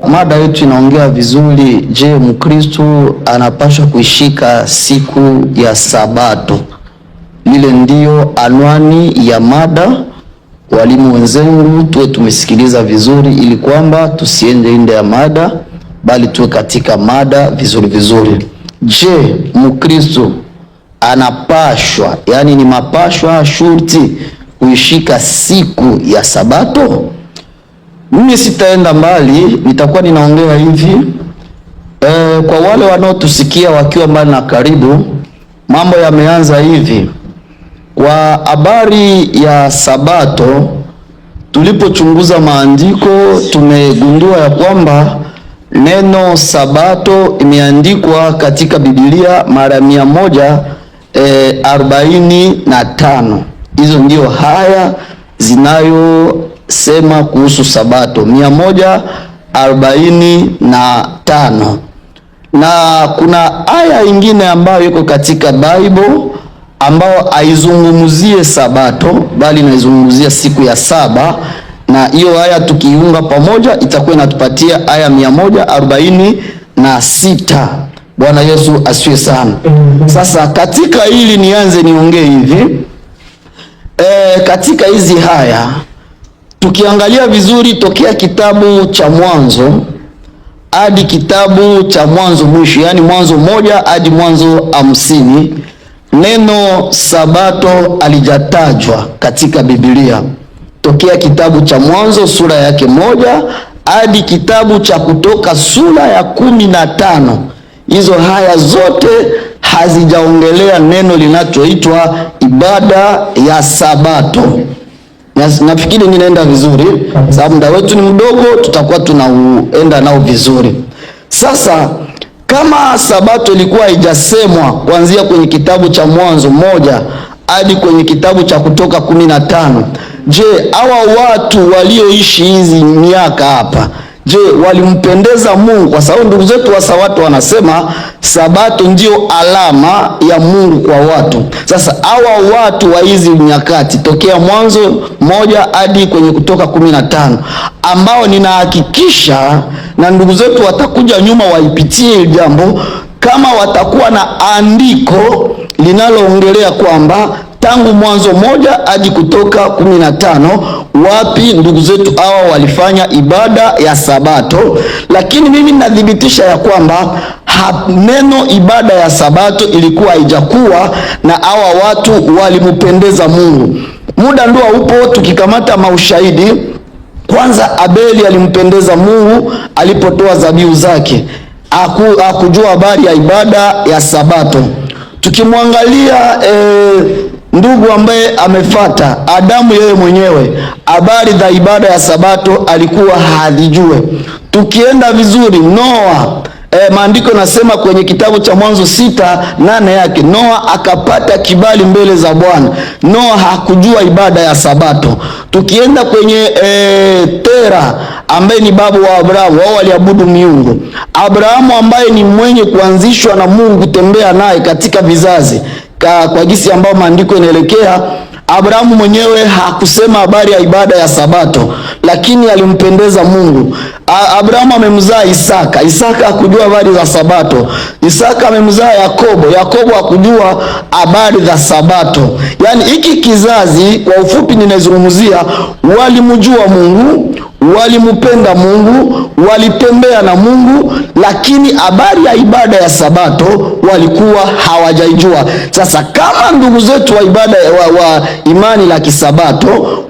Mada yetu inaongea vizuri. Je, Mkristo anapaswa kuishika siku ya Sabato? Lile ndio anwani ya mada. Walimu wenzangu, tuwe tumesikiliza vizuri ili kwamba tusiende nje ya mada, bali tuwe katika mada vizuri. Je, Mkristo anapashwa, yani ni mapashwa shurti kuishika siku ya Sabato? Mimi sitaenda mbali, nitakuwa ninaongea hivi. Kwa wale wanaotusikia wakiwa mbali na karibu, mambo yameanza hivi. Kwa habari ya Sabato, tulipochunguza maandiko tumegundua ya kwamba neno Sabato imeandikwa katika Biblia mara 145. Hizo ndio haya zinayosema kuhusu Sabato, 145. Na kuna aya ingine ambayo iko katika Bible ambao haizungumzie Sabato bali inaizungumzia siku ya saba, na hiyo aya tukiunga pamoja itakuwa inatupatia aya 146. Bwana Yesu asifiwe sana. Sasa katika hili nianze niongee hivi. Katika hizi haya tukiangalia vizuri tokea kitabu cha Mwanzo hadi kitabu cha Mwanzo mwisho, yani Mwanzo 1 hadi Mwanzo 50, neno Sabato alijatajwa katika Biblia. Tokea kitabu cha Mwanzo sura yake 1 hadi kitabu cha Kutoka sura ya 15, hizo haya zote hazijaongelea neno linachoitwa ibada ya Sabato. Nafikiri ninaenda vizuri, sababu muda wetu ni mdogo, tutakuwa tunaenda nao vizuri. Sasa kama Sabato ilikuwa haijasemwa kuanzia kwenye kitabu cha Mwanzo 1 hadi kwenye kitabu cha Kutoka 15, je, hawa watu walioishi hizi miaka hapa, je, walimpendeza Mungu? Kwa sababu ndugu zetu wa Sabato wanasema Sabato ndio alama ya Mungu kwa watu. Sasa hawa watu wa hizi nyakati tokea Mwanzo 1 hadi kwenye Kutoka 15, ambao ninahakikisha na ndugu zetu watakuja nyuma waipitie jambo, kama watakuwa na andiko linaloongelea kwamba tangu Mwanzo 1 hadi Kutoka 15 wapi ndugu zetu hawa walifanya ibada ya Sabato. Lakini mimi ninadhibitisha ya kwamba neno ibada ya Sabato ilikuwa haijakuwa, na hawa watu walimpendeza Mungu. Muda ndio upo, tukikamata maushahidi. Kwanza, Abeli alimpendeza Mungu alipotoa dhabihu zake, hakujua habari ya ibada ya Sabato. Tukimwangalia ndugu ambaye amefata Adamu, yeye mwenyewe habari za ibada ya Sabato alikuwa hazijue. Tukienda vizuri, Noa, maandiko nasema kwenye kitabu cha Mwanzo 6:8 yake, Noa akapata kibali mbele za Bwana. Noa hakujua ibada ya Sabato. Tukienda kwenye Tera ambaye ni babu wa Abrahamu, wao waliabudu miungu. Abrahamu ambaye ni mwenye kuanzishwa na Mungu kutembea naye katika vizazi, kwa jinsi ambao maandiko inaelekea, Abrahamu mwenyewe hakusema habari ya ibada ya Sabato, lakini alimpendeza Mungu. Abrahamu amemzaa Isaka. Isaka hakujua habari za Sabato. Isaka amemzaa Yakobo. Yakobo hakujua habari za Sabato. Yaani hiki kizazi kwa ufupi ninazungumzia, walimjua Mungu, walimpenda Mungu, walitembea na Mungu, lakini habari ya ibada ya Sabato walikuwa hawajaijua. Sasa kama ndugu zetu wa ibada wa imani la kisabato,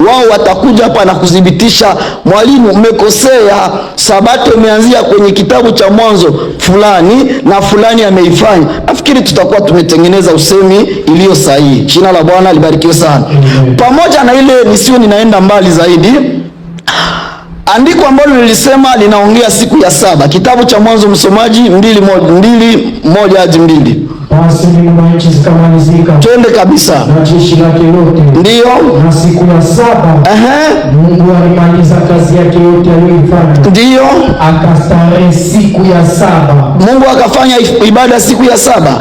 wao watakuja hapa na kudhibitisha, mwalimu, umekosea, Sabato imeanzia kwenye kitabu cha Mwanzo fulani na fulani ameifanya, nafikiri tutakuwa tumetengeneza usemi iliyo sahihi. Jina la Bwana libarikiwe sana. Pamoja na ile nisio ninaenda mbali zaidi, andiko ambalo nilisema linaongea siku ya saba, kitabu cha Mwanzo, msomaji 2:1 hadi 2. Basi mbingu na nchi zikamalizika. Twende kabisa. Na jeshi lake lote. Ndiyo. Na siku ya saba Mungu alimaliza kazi yake yote aliyoifanya. Ndiyo. Akastarehe siku ya saba. Mungu akafanya ibada siku ya saba.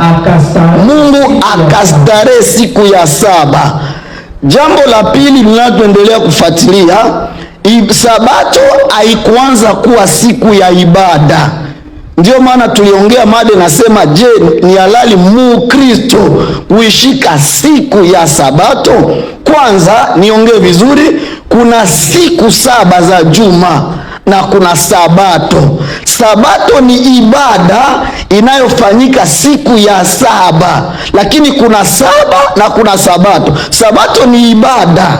Mungu akastarehe siku ya saba. Jambo la pili linaloendelea kufuatilia, Sabato haikuanza kuwa siku ya ibada. Ndio maana tuliongea mada nasema, je, ni halali Mkristo kuishika siku ya Sabato? Kwanza niongee vizuri, kuna siku 7 za juma na kuna Sabato. Sabato ni ibada inayofanyika siku ya 7, lakini kuna 7 na kuna Sabato. Sabato ni ibada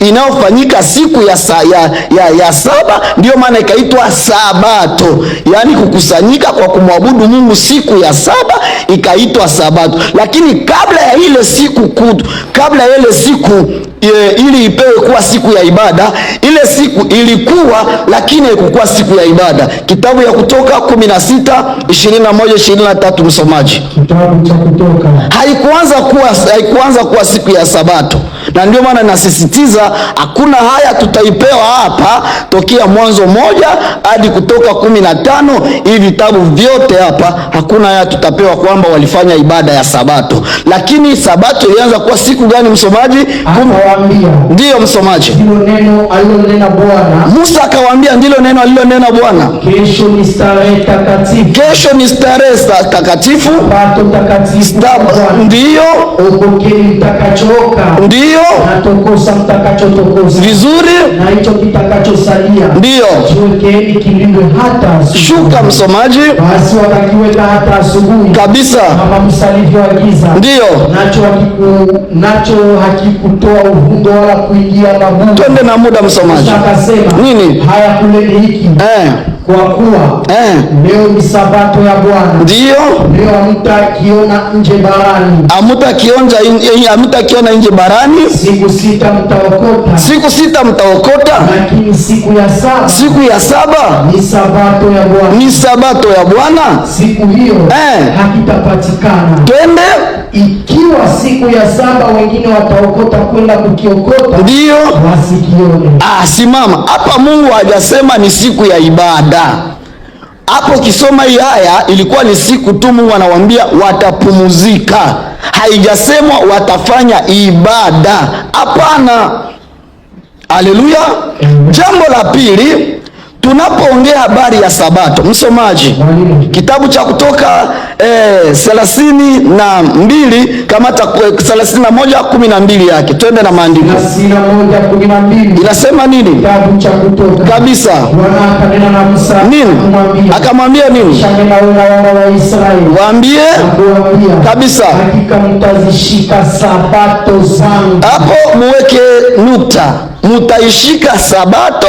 inayofanyika siku ya 7, ndio maana ikaitwa Sabato, yaani kukusanyika kwa kumwabudu Mungu siku ya 7 ikaitwa Sabato. Lakini kabla ya ile siku ili ipewe kuwa siku ya ibada, ile siku ilikuwa, lakini haikuwa siku ya ibada. Kitabu ya Kutoka 16:21-23, msomaji. Kitabu cha Kutoka. Haikuanza kuwa siku ya Sabato, na ndio maana nasisitiza hakuna haya tutaipewa hapa tokea Mwanzo 1 hadi Kutoka 15. Hivi vitabu vyote hapa hakuna haya tutapewa kwamba walifanya ibada ya Sabato. Lakini Sabato ilianza kuwa siku gani, msomaji? Ndiyo msomaji. Ndilo neno alilonena Bwana. Musa akawaambia, ndilo neno alilonena Bwana. Kesho ni starehe takatifu. Kesho ni starehe takatifu. Sabato takatifu. Ndiyo. Upokeni mtakachoka. Ndiyo. Na tokosa mtakachotokosa. Vizuri. Na hicho kitakachosalia. Ndiyo. Kiwekeni kilindwe hata asubuhi. Shuka msomaji. Basi wakakiweka hata asubuhi. Kabisa. Kama Musa alivyoagiza. Ndiyo. Nacho hakikutoa uvundo wala kuingia magumu. Twende na muda msomaji. Akasema, nini? Haya, kuleni hiki. Kwa kuwa leo ni Sabato ya Bwana. Ndiyo. Leo hamtakiona nje barani. Hamtakiona nje barani. Siku 6 mtaokota. Siku 6 mtaokota. Lakini siku ya 7. Siku ya 7 ni Sabato ya Bwana. Ni Sabato ya Bwana. Siku hiyo hakitapatikana. Twende. Ikiwa siku ya 7 wengine wataokota kwenda kukiokota. Ndiyo. Wasikione. Simama. Hapa Mungu hajasema ni siku ya ibada. Hapo ukisoma hii aya ilikuwa ni siku tu Mungu anawaambia watapumzika. Haijasemwa watafanya ibada. Hapana. Haleluya. Jambo la pili, tunapoongea habari ya Sabato, msomaji, kitabu cha Kutoka 32, kamata 31:12 yake. Twende na maandiko. 31:12 inasema nini? Kitabu cha Kutoka. Kabisa. Bwana akanena na Musa. Nini? Akamwambia nini? Waambie. Kabisa. Hakika mtazishika Sabato zangu. Hapo muweke nukta. Mutaishika Sabato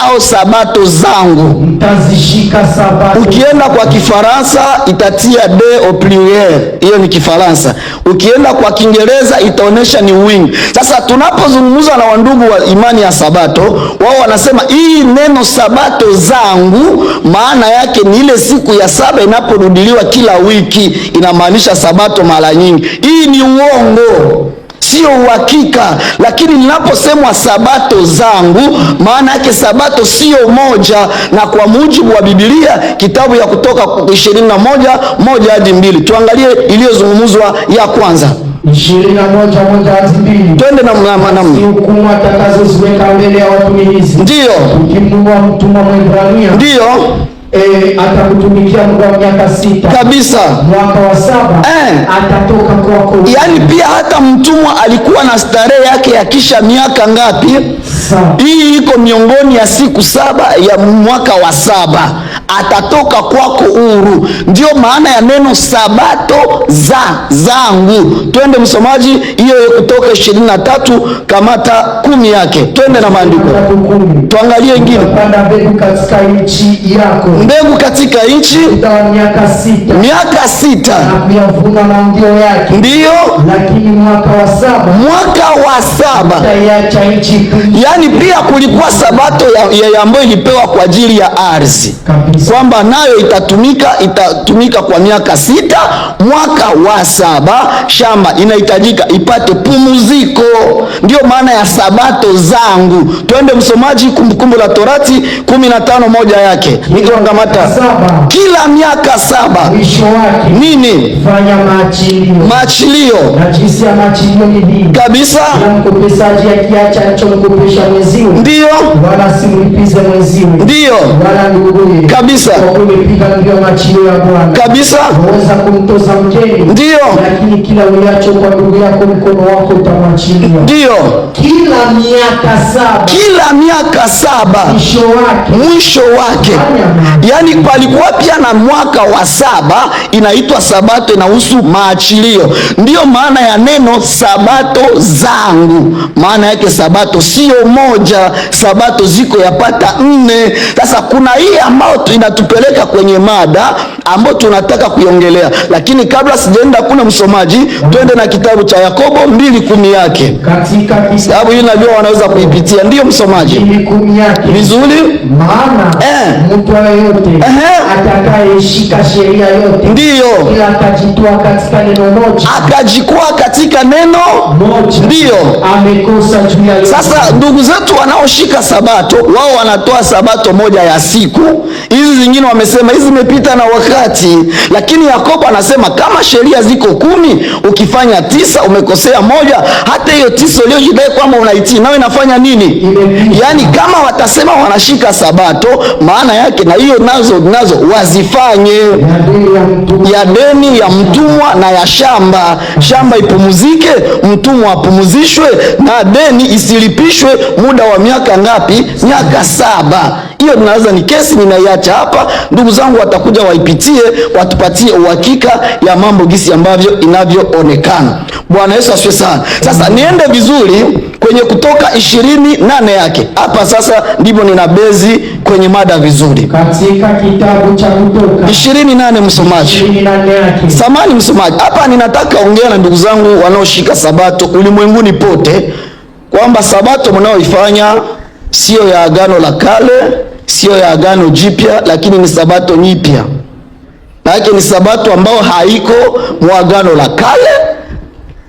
au Sabato zangu. Mtazishika Sabato. Ukienda kwa Kifaransa itatia de au pluriel, hiyo ni Kifaransa. Ukienda kwa Kiingereza itaonesha ni wingi. Sasa tunapozungumza na wandugu wa imani ya Sabato, wao wanasema hii neno Sabato zangu maana yake ni ile siku ya 7 inaporudiliwa kila wiki, inamaanisha Sabato mara nyingi. Hii ni uongo, sio uhakika. Lakini ninaposemwa Sabato zangu, maana yake Sabato sio moja, na kwa mujibu wa Biblia, kitabu ya Kutoka 21:1-2. Tuangalie iliyozungumzwa ya kwanza. 21:1-2. Twende na hukumu atakazoziweka mbele ya watumishi. Ndiyo. Ukimnunua mtumwa Mwebrania. Ndiyo. Atakutumikia muda wa miaka 6. Kabisa. Mwaka wa 7 atatoka kwako. Yaani pia hata mtumwa alikuwa na starehe yake ya kisha miaka ngapi? 7. Hii iko miongoni ya siku 7 ya mwaka wa 7. Atatoka kwako huru. Ndio maana ya neno Sabato zangu. Twende msomaji, hiyo Kutoka 23, kamata 10 yake. Twende na maandiko. Tuangalie ingine. Panda mbegu katika nchi yako. Mbegu katika nchi. Miaka 6. Miaka 6. Na kuyavuna maungio yake. Ndiyo. Lakini mwaka wa 7. Mwaka wa 7. Utaiacha nchi. Yaani pia kulikuwa Sabato ya ambayo ilipewa kwa ajili ya ardhi. kwamba nayo itatumika kwa miaka 6. Mwaka wa 7 shamba inahitajika ipate pumziko. Ndio maana ya sabato zangu. Twende msomaji, Kumbukumbu la Torati 15:1 yake. Nikiangamata kila miaka 7 mwisho wake nini? Fanya maachilio. Na jinsi ya maachilio ni hii kabisa, na mkopesaji akiacha alichomkopesha mwenziwe, ndio, wala simlipize mwenziwe, ndio, wala nduguye, kabisa, kwa kulipiga ndio maachilio ya Bwana, kabisa. Waweza kumtoza mkeni, ndio, lakini kila uliacho kwa ndugu yako mkono wako utamwachilia, ndio. Kila miaka 7 mwisho wake. Yani palikuwa pia na mwaka wa 7 inaitwa sabato, inahusu maachilio. Ndiyo maana ya neno sabato zangu. Maana yake sabato sio moja, sabato ziko yapata 4. Sasa kuna hii ambayo inatupeleka kwenye mada ambayo tunataka kuiongelea, lakini kabla sijaenda, kuna msomaji, twende na kitabu cha Yakobo 2:10 yake. Katika sababu hii najua wanaweza kuipitia. Ndiyo msomaji, 2:10 yake. Vizuri. Maana mtu yeyote atakayeshika sheria yote, ndio, ila akajitoa katika neno moja, akajikwaa katika neno moja, ndio amekosa juu ya yote. Sasa ndugu zetu wanaoshika sabato, wao wanatoa sabato moja ya siku, hizi zingine wamesema hizi zimepita na wakati. Lakini Yakobo anasema kama sheria ziko 10, ukifanya 9 umekosea moja, hata hiyo 9 uliyojidai kwamba unaitii nawe inafanya nini? Yaani kama watasema wanashika sabato, maana yake na hiyo nazo wazifanye, ya deni ya mtumwa na ya shamba. Shamba ipumuzike, mtumwa apumuzishwe, na deni isilipishwe muda wa miaka ngapi? Miaka 7. Hiyo tunaweza ni kesi, ninaiacha hapa. Ndugu zangu watakuja waipitie, watupatie uhakika ya mambo gisi ambavyo inavyoonekana. Bwana Yesu asifiwe sana. Sasa niende vizuri kwenye Kutoka 28 yake. Hapa sasa ndipo nina bezi kwenye mada vizuri. Katika kitabu cha Kutoka 28 msomaji. 28 yake. Samani msomaji. Hapa ninataka ongea na ndugu zangu wanaoshika sabato ulimwenguni pote, kwamba sabato mnaoifanya sio ya Agano la Kale, sio ya Agano Jipya, lakini ni sabato nyipya. Maana ni sabato ambayo haiko mwa Agano la Kale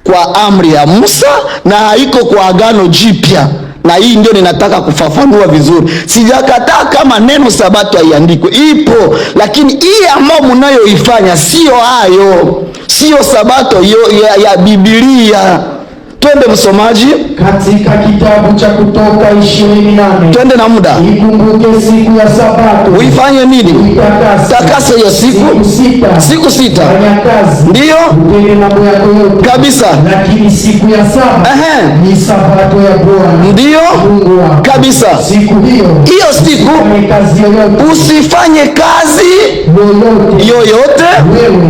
kwa amri ya Musa, na haiko kwa Agano Jipya. Na hii ndio ninataka kufafanua vizuri. Sijakataa kama neno sabato haiandikwe, ipo, lakini hii ambayo mnayoifanya sio hayo, sio sabato ya Biblia. Twende msomaji, katika kitabu cha Kutoka 28. twende na muda. Ikumbuke siku ya sabato, uifanye nini? Takase hiyo siku 6. Fanya kazi, ndio, utende mambo yako yote kabisa, lakini siku ya 7 ni sabato ya Bwana, ndio, kabisa. Siku hiyo siku usifanye kazi yoyote,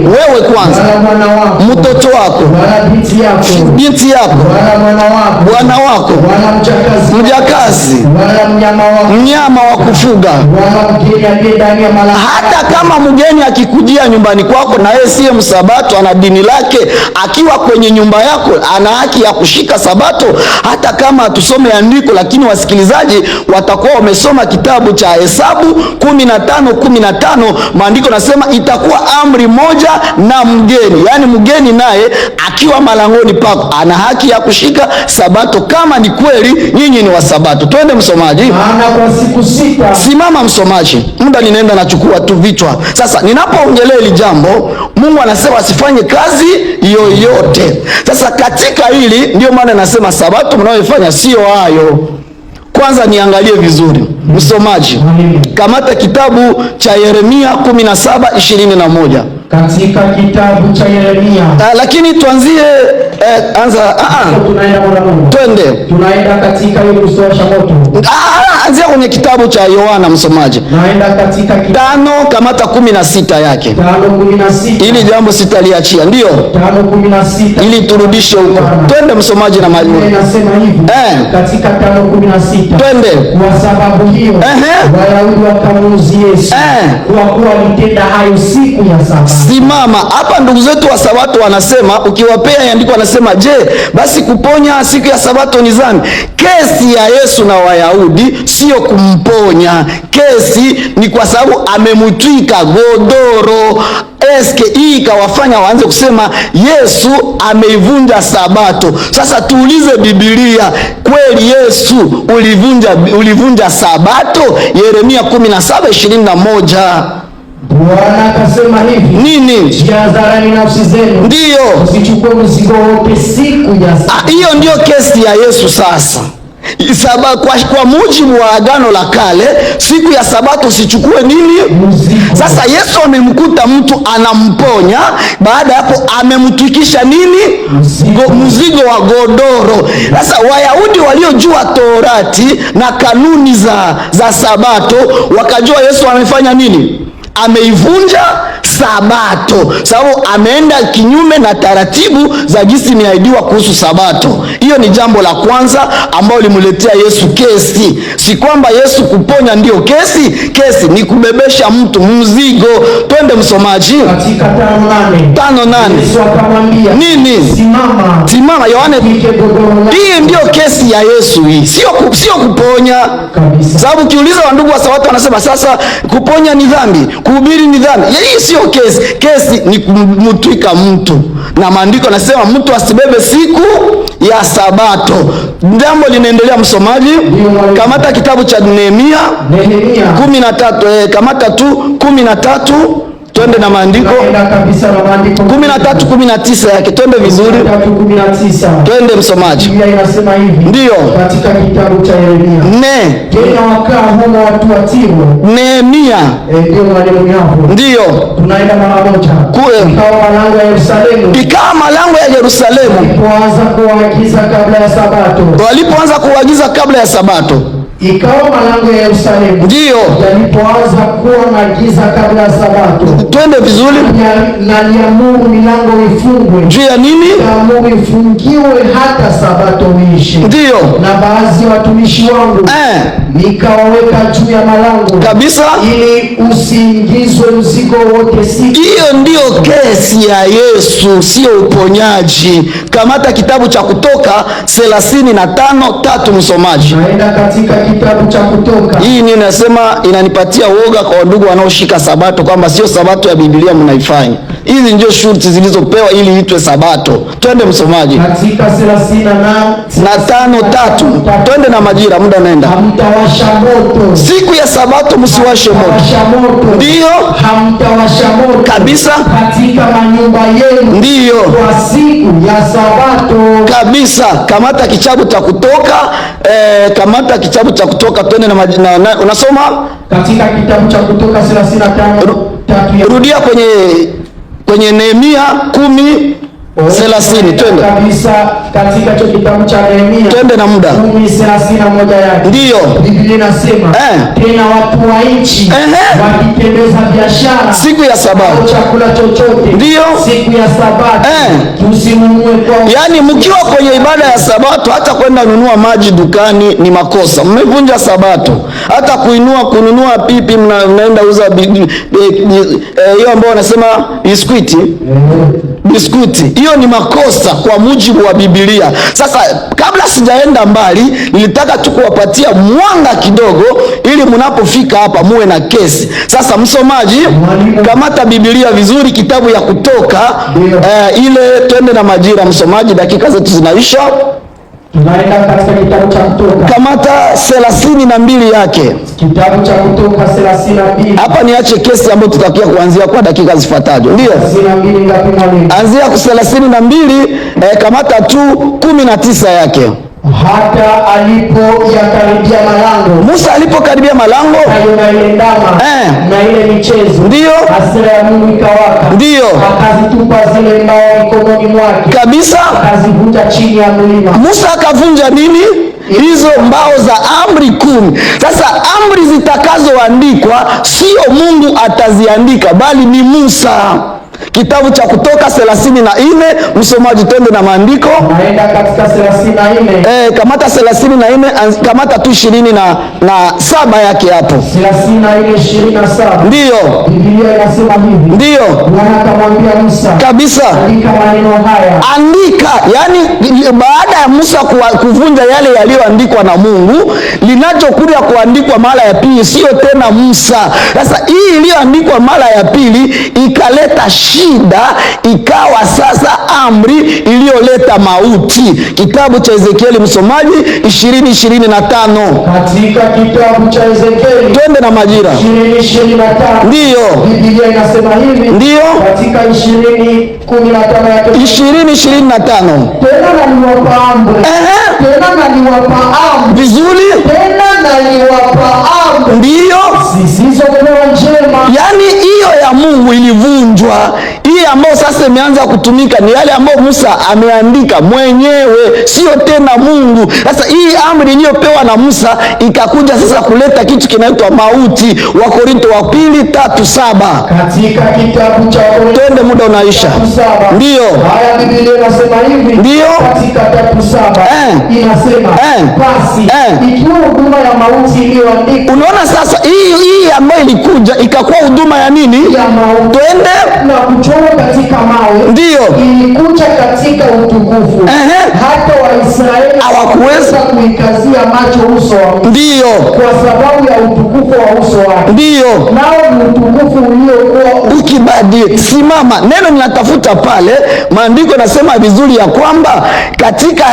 wewe kwanza, mtoto wako, binti yako, bwana wako, mjakazi, mnyama wa kufuga. Hata kama mgeni akikujia nyumbani kwako na yeye siye msabato, ana dini lake, akiwa kwenye nyumba yako ana haki ya kushika sabato. Hata kama hatusome andiko, lakini wasikilizaji watakuwa wamesoma kitabu cha Hesabu 15:15. Maandiko nasema itakuwa amri moja na mgeni, yaani mgeni naye akiwa malangoni pako ana haki ya kushika sabato, kama ni kweli nyinyi ni wa sabato. Twende msomaji. Maana kwa siku 6. Simama msomaji, muda ninaenda nachukua tu vichwa. Sasa ninapoongelea hili jambo, Mungu anasema asifanye kazi yoyote. Sasa katika hili ndio maana nasema sabato mnayoifanya sio hayo. Kwanza niangalie vizuri msomaji, kamata kitabu cha Yeremia 17:21. Katika kitabu cha Yeremia. Lakini tuanzie tunaenda katika hiyo kusosha moto. Anzia kwenye kitabu cha Yohana msomaji. Naenda katika 5 kamata 16 yake. 5:16. Ili jambo sitaliachia, ndio. 5:16. Ili turudishe huko. Twende msomaji na mali. Inasema hivi. Katika 5:16. Twende. Kwa sababu hiyo Wayahudi wakamuuzi Yesu kwa kuwa alitenda hayo siku ya Sabato. simama. Hapa ndugu zetu wa Sabato wanasema, ukiwapea andiko wanasema, je, basi kuponya siku ya Sabato ni dhambi? Kesi ya Yesu na Wayahudi sio kumponya. Kesi ni kwa sababu amemtwika godoro. Eske hii ikawafanya waanze kusema Yesu ameivunja Sabato. Sasa tuulize Biblia, kweli Yesu ulivunja Sabato? Yeremia 17:21. Bwana akasema hivi, nini? Jihadharini nafsi zenu. Ndiyo, usichukue mzigo wote siku ya Sabato. Hiyo ndio kesi ya Yesu sasa. Kwa mujibu wa Agano la Kale, siku ya Sabato usichukue nini? Mzigo. Sasa Yesu amemkuta mtu anamponya, baada ya hapo amemtwikisha nini? Mzigo wa godoro. Sasa Wayahudi waliojua Torati na kanuni za Sabato wakajua Yesu amefanya nini? Ameivunja Sabato, sababu ameenda kinyume na taratibu za jinsi imeahidiwa kuhusu Sabato. Hiyo ni jambo la kwanza ambalo limuletea Yesu kesi. Si kwamba Yesu kuponya ndio kesi. Kesi ni kubebesha mtu mzigo. Twende msomaji, katika 5:8 Yesu akamwambia, nini? Simama Yohane. Hii ndio kesi ya Yesu, hii sio kuponya kabisa. Sababu ukiuliza wandugu wa Sabato wanasema sasa kuponya ni dhambi, kuhubiri ni dhambi. Hii sio kesi. Kesi ni kumtwika mtu, na maandiko nasema mtu asibebe siku ya Sabato. Jambo linaendelea msomaji. Kamata kitabu cha Nehemia 13. Kamata tu 13. Twende na maandiko 13:19 yake, twende vizuri. 13:19. Twende msomaji. Biblia inasema hivi. Ndio. Katika kitabu cha Yeremia. Tena wakaa humo watu wa Tiro. Nehemia. Ndio maneno hapo. Ndio. Tunaenda mara moja. Ikawa malango ya Yerusalemu. Ikawa malango ya Yerusalemu. Walipoanza kuagiza kabla ya Sabato. Ikawa malango ya Yerusalemu ndio yalipoanza kuwa na giza kabla ya Sabato. Twende vizuri. Na liamuru milango ifungwe. Juu ya nini? Liamuru ifungiwe hata Sabato iishe. Ndio. Na baadhi ya watumishi wangu nikawaweka juu ya malango kabisa, ili usiingizwe mzigo wote siku. Hiyo ndio kesi ya Yesu, sio uponyaji. Kamata kitabu cha Kutoka 35:3 msomaji. Naenda katika kitabu cha Kutoka. Hii ni nasema inanipatia woga kwa ndugu wanaoshika Sabato kwamba sio Sabato ya Biblia mnaifanya. Hizi ndio shurti zilizopewa ili itwe Sabato. Twende msomaji. Katika 35:3. Twende na majira, muda naenda. Hamtawasha moto. Siku ya Sabato msiwashe moto. Ndio. Hamtawasha moto kabisa katika manyumba yenu. Ndio. Kwa siku ya Sabato kabisa. Kamata kitabu cha Kutoka, kamata kitabu cha Kutoka, twende na unasoma katika kitabu cha Kutoka 35:3. Rudia kwenye Nehemia 10:30. Twende kabisa katika kitabu cha Nehemia. Twende na muda 10:31 yake. Ndio. Biblia inasema tena watu wa nchi wakitembeza biashara siku ya Sabato, chakula chochote ndio siku ya Sabato tusinunue kwa. Yaani mkiwa kwenye ibada ya Sabato, hata kwenda nunua maji dukani ni makosa, mmevunja Sabato. Hata kununua pipi mnaenda uza hiyo ambao wanasema biskuti, hiyo ni makosa kwa mujibu wa Biblia. Sasa kabla sijaenda mbali, nilitaka tu kuwapatia mwanga kidogo ili mnapofika hapa muwe na kesi. Sasa msomaji, kamata Biblia vizuri, kitabu ya Kutoka ile, twende na majira msomaji, dakika zetu zinaisha. Tunaenda katika kitabu cha Kutoka. Kamata 32 yake. Kitabu cha Kutoka 32. Hapa niache kesi ambayo tutakia kuanzia kwa dakika zifuatazo. Ndio. 32 ngapi mwalimu? Anzia kwa 32, kamata tu 19 yake. Hata alipoyakaribia malango. Musa alipokaribia malango. Na ile ndama. Na ile michezo. Ndio. Hasira ya Mungu ikawaka. Ndio. Akazitupa zile mbao mikononi mwake. Kabisa. Akazivunja chini ya mlima. Musa akavunja nini? Hizo mbao za amri 10. Sasa amri zitakazoandikwa sio Mungu ataziandika, bali ni Musa. Kitabu cha Kutoka 34, msomaji twende na maandiko. Naenda katika 34. Kamata 34, kamata tu 27 yake hapo. 34:27. Ndio. Biblia inasema hivi. Ndio. Bwana akamwambia Musa. Kabisa. Andika maneno haya. Andika, yani baada ya Musa kuvunja yale yaliyoandikwa na Mungu, linachokuja kuandikwa mara ya pili sio tena Musa. Sasa hii iliyoandikwa mara ya pili ikaleta shida, ikawa sasa amri iliyoleta mauti. Kitabu cha Ezekieli, msomaji, 20:25. Katika kitabu cha Ezekieli, twende na majira, 20:25. Ndio. Biblia inasema hivi. Ndio. Katika 20:15 yake. 20:25. Tena naliwapa amri. Tena naliwapa amri. Vizuri. Tena naliwapa amri. Ndio. Zisizokuwa njema. Yani hiyo ya Mungu ilivunjwa. Hii ambayo sasa imeanza kutumika ni yale ambayo Musa ameandika mwenyewe, sio tena Mungu. Sasa hii amri iliyopewa na Musa ikakuja sasa kuleta kitu kinaitwa mauti. Wakorintho wa pili 3:7. Katika kitabu cha Wakorintho, twende, muda unaisha. Ndio. Haya, Biblia inasema hivi. Ndio. Katika 3:7 inasema basi ikiwa huduma ya mauti iliyoandikwa. Unaona sasa hii ambayo ilikuja ikakuwa huduma ya nini? Ya mauti. Twende. Na kuchorwa katika mawe. Ndio. Ilikuja katika utukufu. Hata Waisraeli hawakuweza kuikazia macho uso wa Mungu. Ndio. Kwa sababu ya utukufu wa uso wake. Ndio. Nao ni utukufu uliokuwa ukibadili. Simama, neno ninatafuta pale. Maandiko yanasema vizuri ya kwamba katika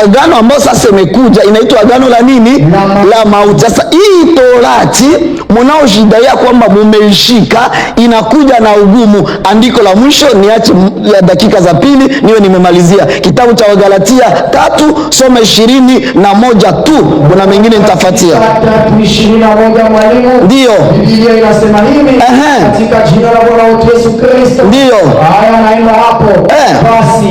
agano ambayo sasa imekuja inaitwa agano la nini? La mauti. Sasa hii Torati mnaoshidai kwamba mumeishika inakuja na ugumu. Andiko la mwisho niache ya dakika za pili niwe nimemalizia. Kitabu cha Wagalatia 3 soma 21 tu. Kuna mengine nitafuatia. 3:21 mwalimu. Ndio. Biblia inasema hivi. Katika jina la Bwana wetu Yesu Kristo. Ndio. Haya, naenda hapo. Basi.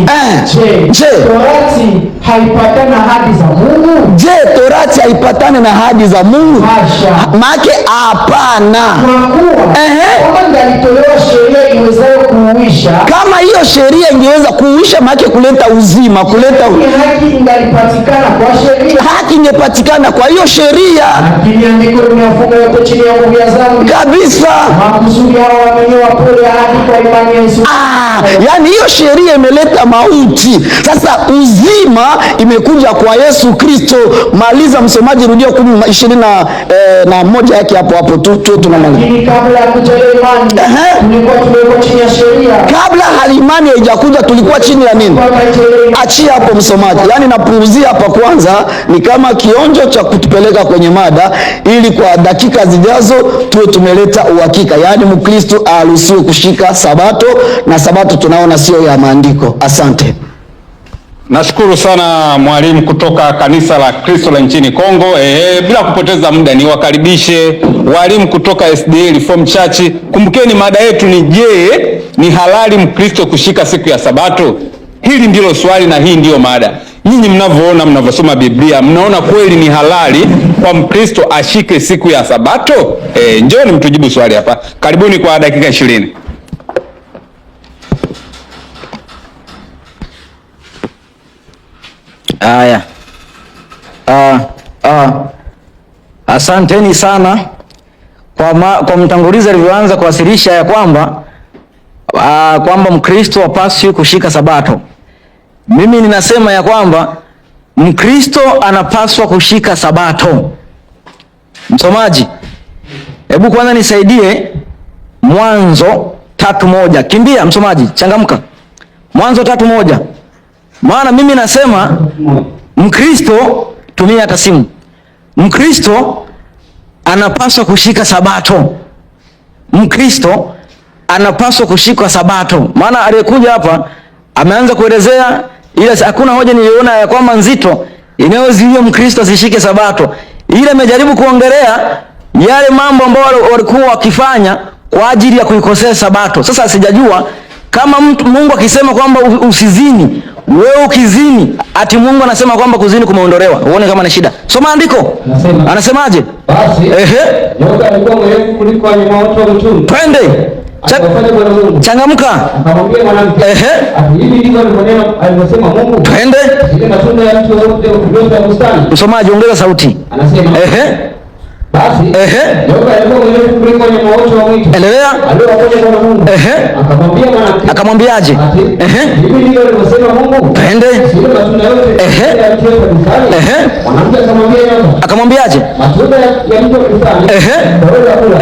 Je, Torati haipatani na ahadi za Mungu? Je, Torati haipatani na ahadi za Mungu? Hasha. Maana hapana. Kwa kuwa kama ingalitolewa sheria iwezayo kuuisha. Kama hiyo sheria ingeweza kuuisha, maana kuleta uzima, kuleta haki ingalipatikana kwa sheria. Haki ingepatikana kwa hiyo sheria. Lakini andiko limefunga yote chini ya nguvu ya dhambi. Kabisa. Makusudi hao wamenyoa pole hadi kwa imani ya Yesu. Yani hiyo sheria imeleta mauti. Sasa uzima imekuja kwa Yesu Kristo. Maliza msomaji, rudia 21 yake hapo tu tunamaliza. Lakini kabla ya kuja imani, tulikuwa chini ya sheria. Kabla halimani haijakuja tulikuwa chini ya nini? Achia hapo msomaji. Yani napunguzia hapa kwanza, ni kama kionjo cha kutupeleka kwenye mada, ili kwa dakika zijazo tuwe tumeleta uhakika. Yani Mkristo aruhusiwe kushika Sabato, na Sabato tunaona sio ya maandiko. Asante. Nashukuru sana mwalimu kutoka kanisa la Kristo la nchini Kongo. Bila kupoteza muda niwakaribishe walimu kutoka SDA Reform Church. Kumbukeni mada yetu ni je, ni halali Mkristo kushika siku ya Sabato? Hili ndilo swali na hii ndiyo mada. Nyinyi mnavyoona, mnavyosoma Biblia, mnaona kweli ni halali kwa Mkristo ashike siku ya Sabato? Njooni mtujibu swali hapa. Karibuni kwa dakika 20. Haya. Asanteni sana kwa mtangulizi alivyoanza kuwasilisha ya kwamba Mkristo hapaswi kushika Sabato. Mimi ninasema ya kwamba Mkristo anapaswa kushika Sabato. Msomaji, hebu kwanza nisaidie Mwanzo 3:1. Kimbia msomaji, changamka. Mwanzo 3:1. Maana mimi nasema Mkristo, tumia hata simu, Mkristo anapaswa kushika Sabato. Mkristo anapaswa kushika Sabato. Maana aliyekuja hapa ameanza kuelezea, ila hakuna hoja niliona ya kwamba nzito inayozuia Mkristo asishike Sabato. Ile amejaribu kuongelea yale mambo ambayo walikuwa wakifanya kwa ajili ya kuikosea Sabato. Sasa sijajua kama Mungu akisema kwamba usizini, wewe ukizini, ati Mungu anasema kwamba kuzini kumeondolewa. Uone kama ni shida. Soma andiko. Anasemaje? Basi nyoka alikuwa mrefu kuliko wanyama wote wa mwituni. Twende. Changamka. Akamwambia mwanamke, hivi ndivyo alivyosema Mungu. Twende. Ile matunda ya mti wote wa bustani. Msomaji, ongeza sauti. Anasema, basi nyoka alikuwa mwerevu kuliko wanyama wote wa mwitu. Endelea. Aliyowaponya Bwana Mungu. Akamwambia mwanamke. Akamwambiaje? Hivi ndivyo alivyosema Mungu. Twende. Ile matunda yote ya mti wa bustani. Mwanamke akamwambia nyoka. Akamwambiaje? Matunda ya mti wa bustani. Waweza kula.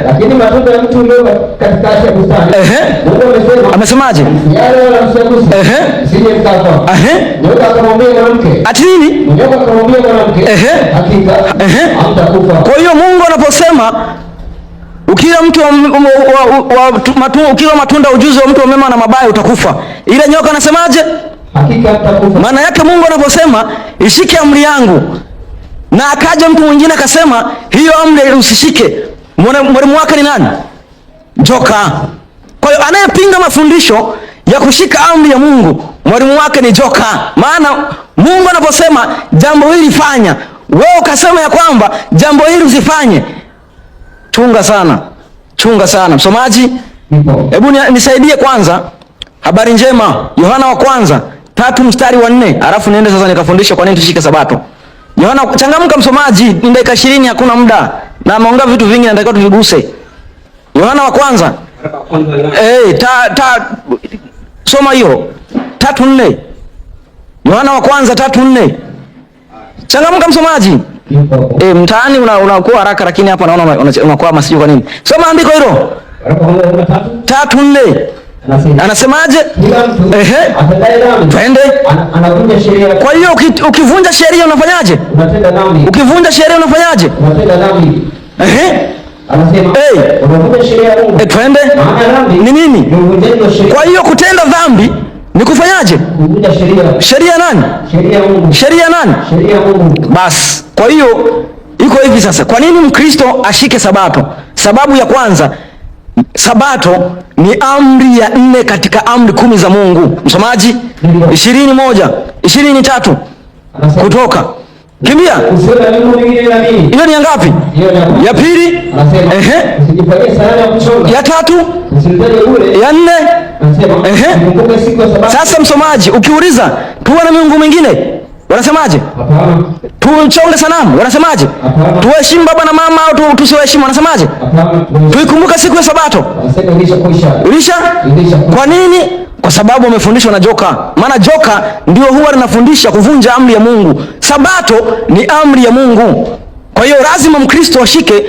Lakini matunda ya mti ulio katikati ya bustani. Mungu amesema. Amesemaje? Yale wala msiguse. Sije mkafa. Nyoka akamwambia mwanamke. Ati nini? Nyoka akamwambia mwanamke. Hakika hamtakufa. Kwa hiyo Mungu anaposema ukila mtu ukila matunda ujuzi wa mtu wa mema na mabaya utakufa, ile nyoka anasemaje? Hakika hamtakufa. Maana yake Mungu anaposema ishike amri yangu, na akaja mtu mwingine akasema hiyo amri usishike, mwalimu wake ni nani? Joka. Kwa hiyo anayepinga mafundisho ya kushika amri ya Mungu, mwalimu wake ni joka. Maana Mungu anaposema jambo hili fanya, wewe ukasema ya kwamba jambo hili usifanye, chunga sana, chunga sana. Msomaji, hebu nisaidie kwanza habari njema, Yohana wa kwanza 3:4, alafu niende sasa nikafundisha kwa nini tushike Sabato. Yohana, changamka msomaji, ni dakika 20, hakuna muda, na ameongea vitu vingi na nataka tuviguse. Yohana wa kwanza soma hiyo 3:4. Yohana wa kwanza 3:4. Changamka msomaji. Mtaani unakuwa haraka, lakini hapa naona unakuwa masiju kwa nini? Soma andiko hilo. 3:4. Anasemaje? Twende. Anavunja sheria. Kwa hiyo ukivunja sheria unafanyaje? Unatenda dhambi. Ukivunja sheria unafanyaje? Unatenda dhambi. Anasema, unavunja sheria ya Mungu. Twende. Maana dhambi ni nini? Ni uvunjaji wa sheria. Kwa hiyo kutenda dhambi ni kufanyaje? Kuvunja sheria. Sheria nani? Sheria ya Mungu. Sheria nani? Sheria ya Mungu. Basi, kwa hiyo iko hivi sasa. Kwa nini Mkristo ashike Sabato? Sababu ya kwanza, Sabato ni amri ya 4 katika amri 10 za Mungu. Msomaji, 21, 23. Kutoka. Kimbia. Hiyo ni ngapi? Ya pili. Usijifanyie sanamu ya kuchonga. Ya tatu. Usimtaje bure. Ya 4. Kumbuka siku ya Sabato. Sasa msomaji, ukiuliza tuwe na miungu mingine, wanasemaje? Hapana. Tuchonge sanamu, wanasemaje? Tuheshimu baba na mama au tusiwaheshimu, wanasemaje? Hapana. Tuikumbuka siku ya Sabato. Wanasema Ilisha? Kwa nini? Kwa sababu wamefundishwa na joka. Maana joka ndio huwa linafundisha kuvunja amri ya Mungu. Sabato ni amri ya Mungu. Kwa hiyo lazima Mkristo ashike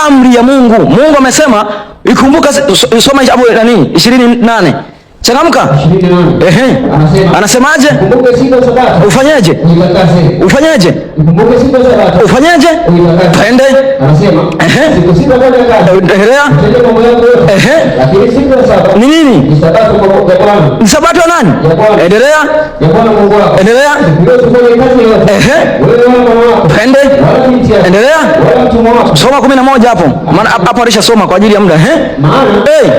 amri ya Mungu. Mungu amesema ikumbuka, soma hapo nani? 28. Changamka. 28. Anasemaje? Kumbuka siku ya Sabato. Ufanyeje? Uitakase. Ufanyeje? Kumbuka siku ya Sabato. Ufanyeje? Uitakase. Twende. Anasema, siku sita fanya kazi. Endelea. Utende mambo yako yote. Lakini siku ya Sabato ni nini? Ni Sabato kwa Bwana. Ni Sabato ya nani? Ya Bwana. Endelea. Ya Bwana Mungu wako. Endelea. Wewe usifanye kazi yote. Wewe wala mwana wako. Twende. Wala binti yako. Endelea. Wala mtumwa wako. Soma 11 hapo. Maana hapo alishasoma kwa ajili ya muda. Maana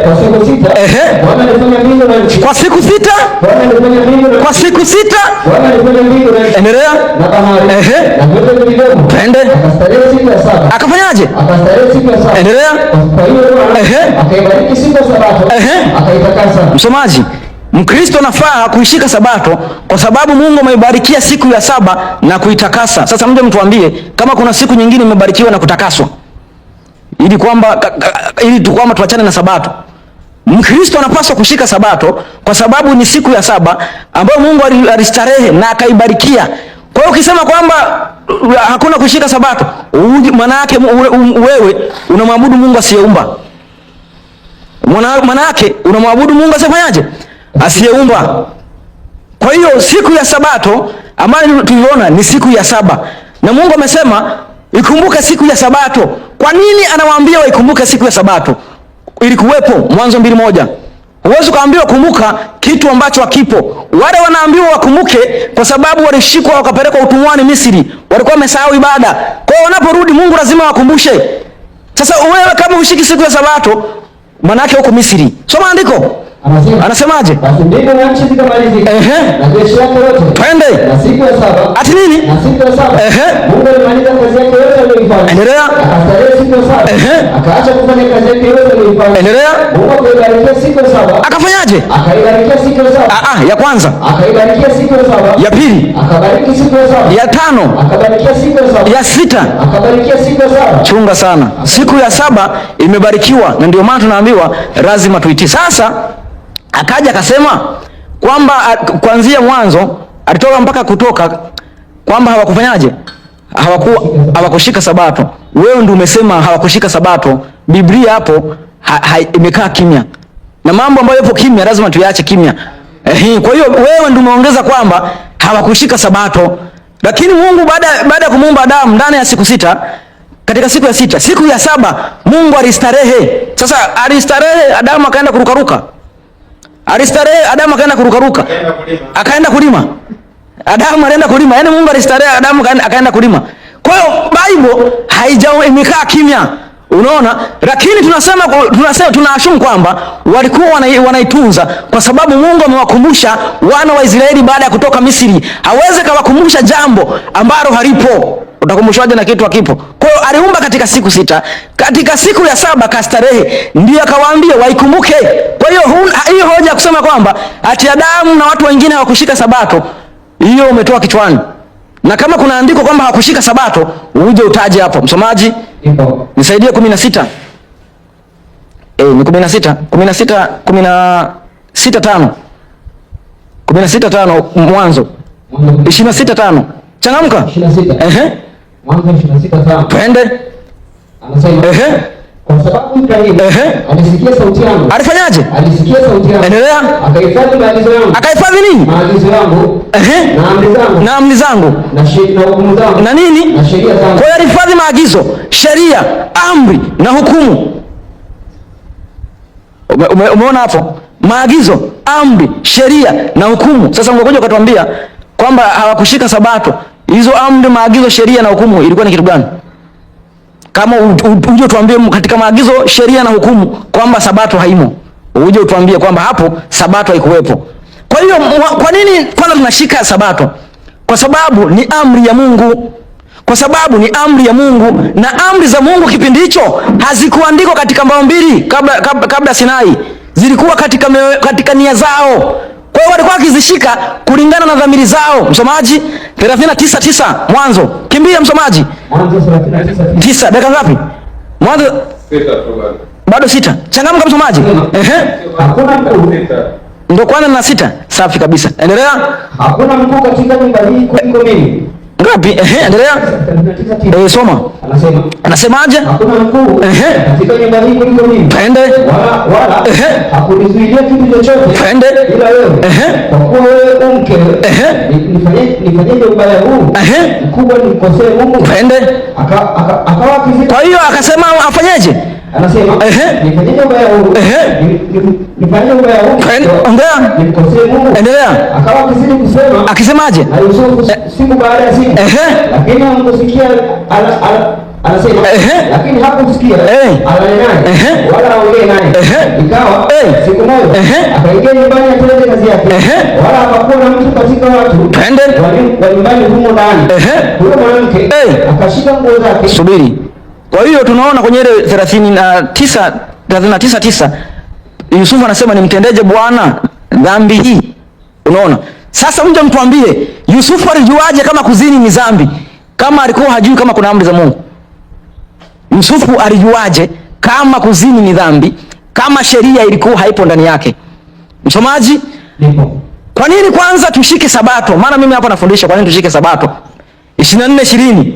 kwa siku sita Bwana alifanya mbingu na nchi. Kwa siku sita? Bwana alifanya mbingu na nchi. Kwa siku sita? Bwana alifanya mbingu na nchi. Endelea. Na bahari. Na vyote vilivyomo. Twende. Akastarehe siku ya saba. Akafanyaje? Akastarehe siku ya saba. Endelea. Kwa hiyo Bwana akaibariki siku ya Sabato. Akaitakasa. Msomaji, Mkristo anafaa kuishika Sabato kwa sababu Mungu ameibarikia siku ya saba na kuitakasa. Sasa mje mtuambie kama kuna siku nyingine imebarikiwa na kutakaswa, ili kwamba tuachane na Sabato. Mkristo anapaswa kushika Sabato kwa sababu ni siku ya saba ambayo Mungu alistarehe na akaibarikia. Kwa hiyo ukisema kwamba hakuna kushika Sabato, maana yake wewe unamwabudu Mungu asiyeumba. Maana yake unamwabudu Mungu asifanyaje? Asiyeumba. Kwa hiyo siku ya Sabato ambayo tuliona ni siku ya saba, na Mungu amesema ikumbuke siku ya Sabato. Kwa nini anawaambia waikumbuke siku ya Sabato? Ilikuwepo Mwanzo 2:1. Huwezi kuambiwa kumbuka kitu ambacho hakipo. Wale wanaambiwa wakumbuke kwa sababu walishikwa wakapelekwa utumwani Misri. Walikuwa wamesahau ibada. Kwa hiyo wanaporudi Mungu lazima wakumbushe. Sasa wewe kama ushiki siku ya Sabato, maana yake uko Misri. Soma andiko. Anasemaje? Basi mbingu na nchi zikamalizika. Na jeshi lake lote. Twende. Na siku ya saba. Ati nini? Na siku ya saba. Mungu alimaliza kazi yake yote aliyoifanya. Endelea. Akastarehe siku ya saba. Akaacha kufanya kazi yake yote aliyofanya. Endelea. Mungu akaibarikia siku ya saba. Akafanyaje? Akaibarikia siku ya saba. Ya kwanza. Akaibarikia siku ya saba. Ya pili. Akabariki siku ya saba. Ya tano. Akabarikia siku ya saba. Ya sita. Akabarikia siku ya saba. Chunga sana. Siku ya saba imebarikiwa, na ndio maana tunaambiwa lazima tuitii. Sasa akaja akasema kwamba kuanzia mwanzo alitoka mpaka Kutoka kwamba hawakufanyaje? Hawakushika Sabato. Wewe ndio umesema hawakushika Sabato. Biblia hapo imekaa kimya, na mambo ambayo yapo kimya lazima tuyaache kimya. Kwa hiyo wewe ndio umeongeza kwamba hawakushika Sabato, lakini Mungu baada ya kumuumba Adamu ndani ya siku sita, katika siku ya sita, siku ya saba Mungu alistarehe. Sasa alistarehe, Adamu akaenda kurukaruka. Alistarehe, Adamu akaenda kurukaruka, akaenda kulima. Adamu alienda kulima, yaani Mungu alistarehe, Adamu akaenda kulima. Kwa hiyo Bible imekaa kimya, unaona. Lakini tunaashumu kwamba walikuwa wanaitunza, kwa sababu Mungu amewakumbusha wana wa Israeli baada ya kutoka Misri. Hawezi kawakumbusha jambo ambalo halipo. Utakumbushwaje na kitu hakipo? Kwa hiyo aliumba katika siku sita, katika siku ya saba kastarehe, ndio akawaambia waikumbuke. Kwa hiyo hiyo hoja ya kusema kwamba ati Adamu na watu wengine hawakushika Sabato, hiyo umetoa kichwani. Na kama kuna andiko kwamba hawakushika Sabato, uje utaje hapo. Msomaji, nisaidie 16. Ni 16 16:5 Mwanzo 26:5. Changamka. 26. Mwanzo 26:5. Twende. Anasema kwa sababu Ibrahimu alisikia sauti yangu. Alifanyaje? Alisikia sauti yangu. Endelea. Akahifadhi maagizo yangu. Akahifadhi nini? Maagizo yangu. Na amri zangu. Na amri zangu. Na hukumu zangu. Na nini? Na sheria zangu. Kwa hiyo alihifadhi maagizo, sheria, amri na hukumu. Umeona hapo? Maagizo, amri, sheria na hukumu. Sasa ngoja ukatuambia kwamba hawakushika Sabato. Hizo amri, maagizo, sheria na hukumu ilikuwa ni kitu gani? Kama uje tuambie katika maagizo, sheria na hukumu kwamba Sabato haimo. Uje utuambie kwamba hapo Sabato haikuwepo. Kwa hiyo kwa nini kwanza tunashika Sabato? Kwa sababu ni amri ya Mungu. Kwa sababu ni amri ya Mungu, na amri za Mungu kipindi hicho hazikuandikwa katika mbao mbili kabla Sinai. Zilikuwa katika nia zao. Kwa hiyo walikuwa wakizishika kulingana na dhamiri zao. Msomaji, 39:9 Mwanzo. Kimbia msomaji. Mwanzo 39:9. Dakika ngapi? Mwanzo 6 tu bado 6. Changamka msomaji. Hakuna mkuu. Ndio kwanza na 6. Safi kabisa. Endelea. Hakuna mkuu katika nyumba hii kuliko mimi. Ngapi? Endelea. Soma. Anasemaje? Hakuna mkuu katika nyumba hii kuliko mimi. Twende. Wala hakunizuilia kitu chochote. Twende. Ila wewe. Kwa kuwa wewe mke, nifanyeje ubaya huu? Mkubwa nikosee Mungu. Twende. Akawa kizito. Kwa hiyo akasema afanyeje? Anasema nifanyeje ubaya huu? Nifanyeje ubaya huu? Ongea. Nikosee Mungu. Endelea. Akawa kizidi kusema. Akisemaje? Na Yusufu siku baada ya siku. Lakini hamkusikia anasema lakini hakusikia alale naye wala aongee naye. Ikawa siku moja akaingia nyumbani atende kazi yake, wala hapakuwa na mtu katika watu wa nyumbani humo ndani. Huyo mwanamke akashika nguo zake. Subiri. Kwa hiyo tunaona kwenye ile 39:9 Yusufu anasema nimtendeje Bwana dhambi hii? Unaona? Sasa mje mtuambie Yusufu alijuaje kama kuzini ni dhambi? Kama alikuwa hajui kama kuna amri za Mungu. Yusufu alijuaje kama kuzini ni dhambi, kama sheria ilikuwa haipo ndani yake? Msomaji? Kwa nini kwanza tushike Sabato? Maana mimi hapa nafundisha kwa nini tushike Sabato. 24:20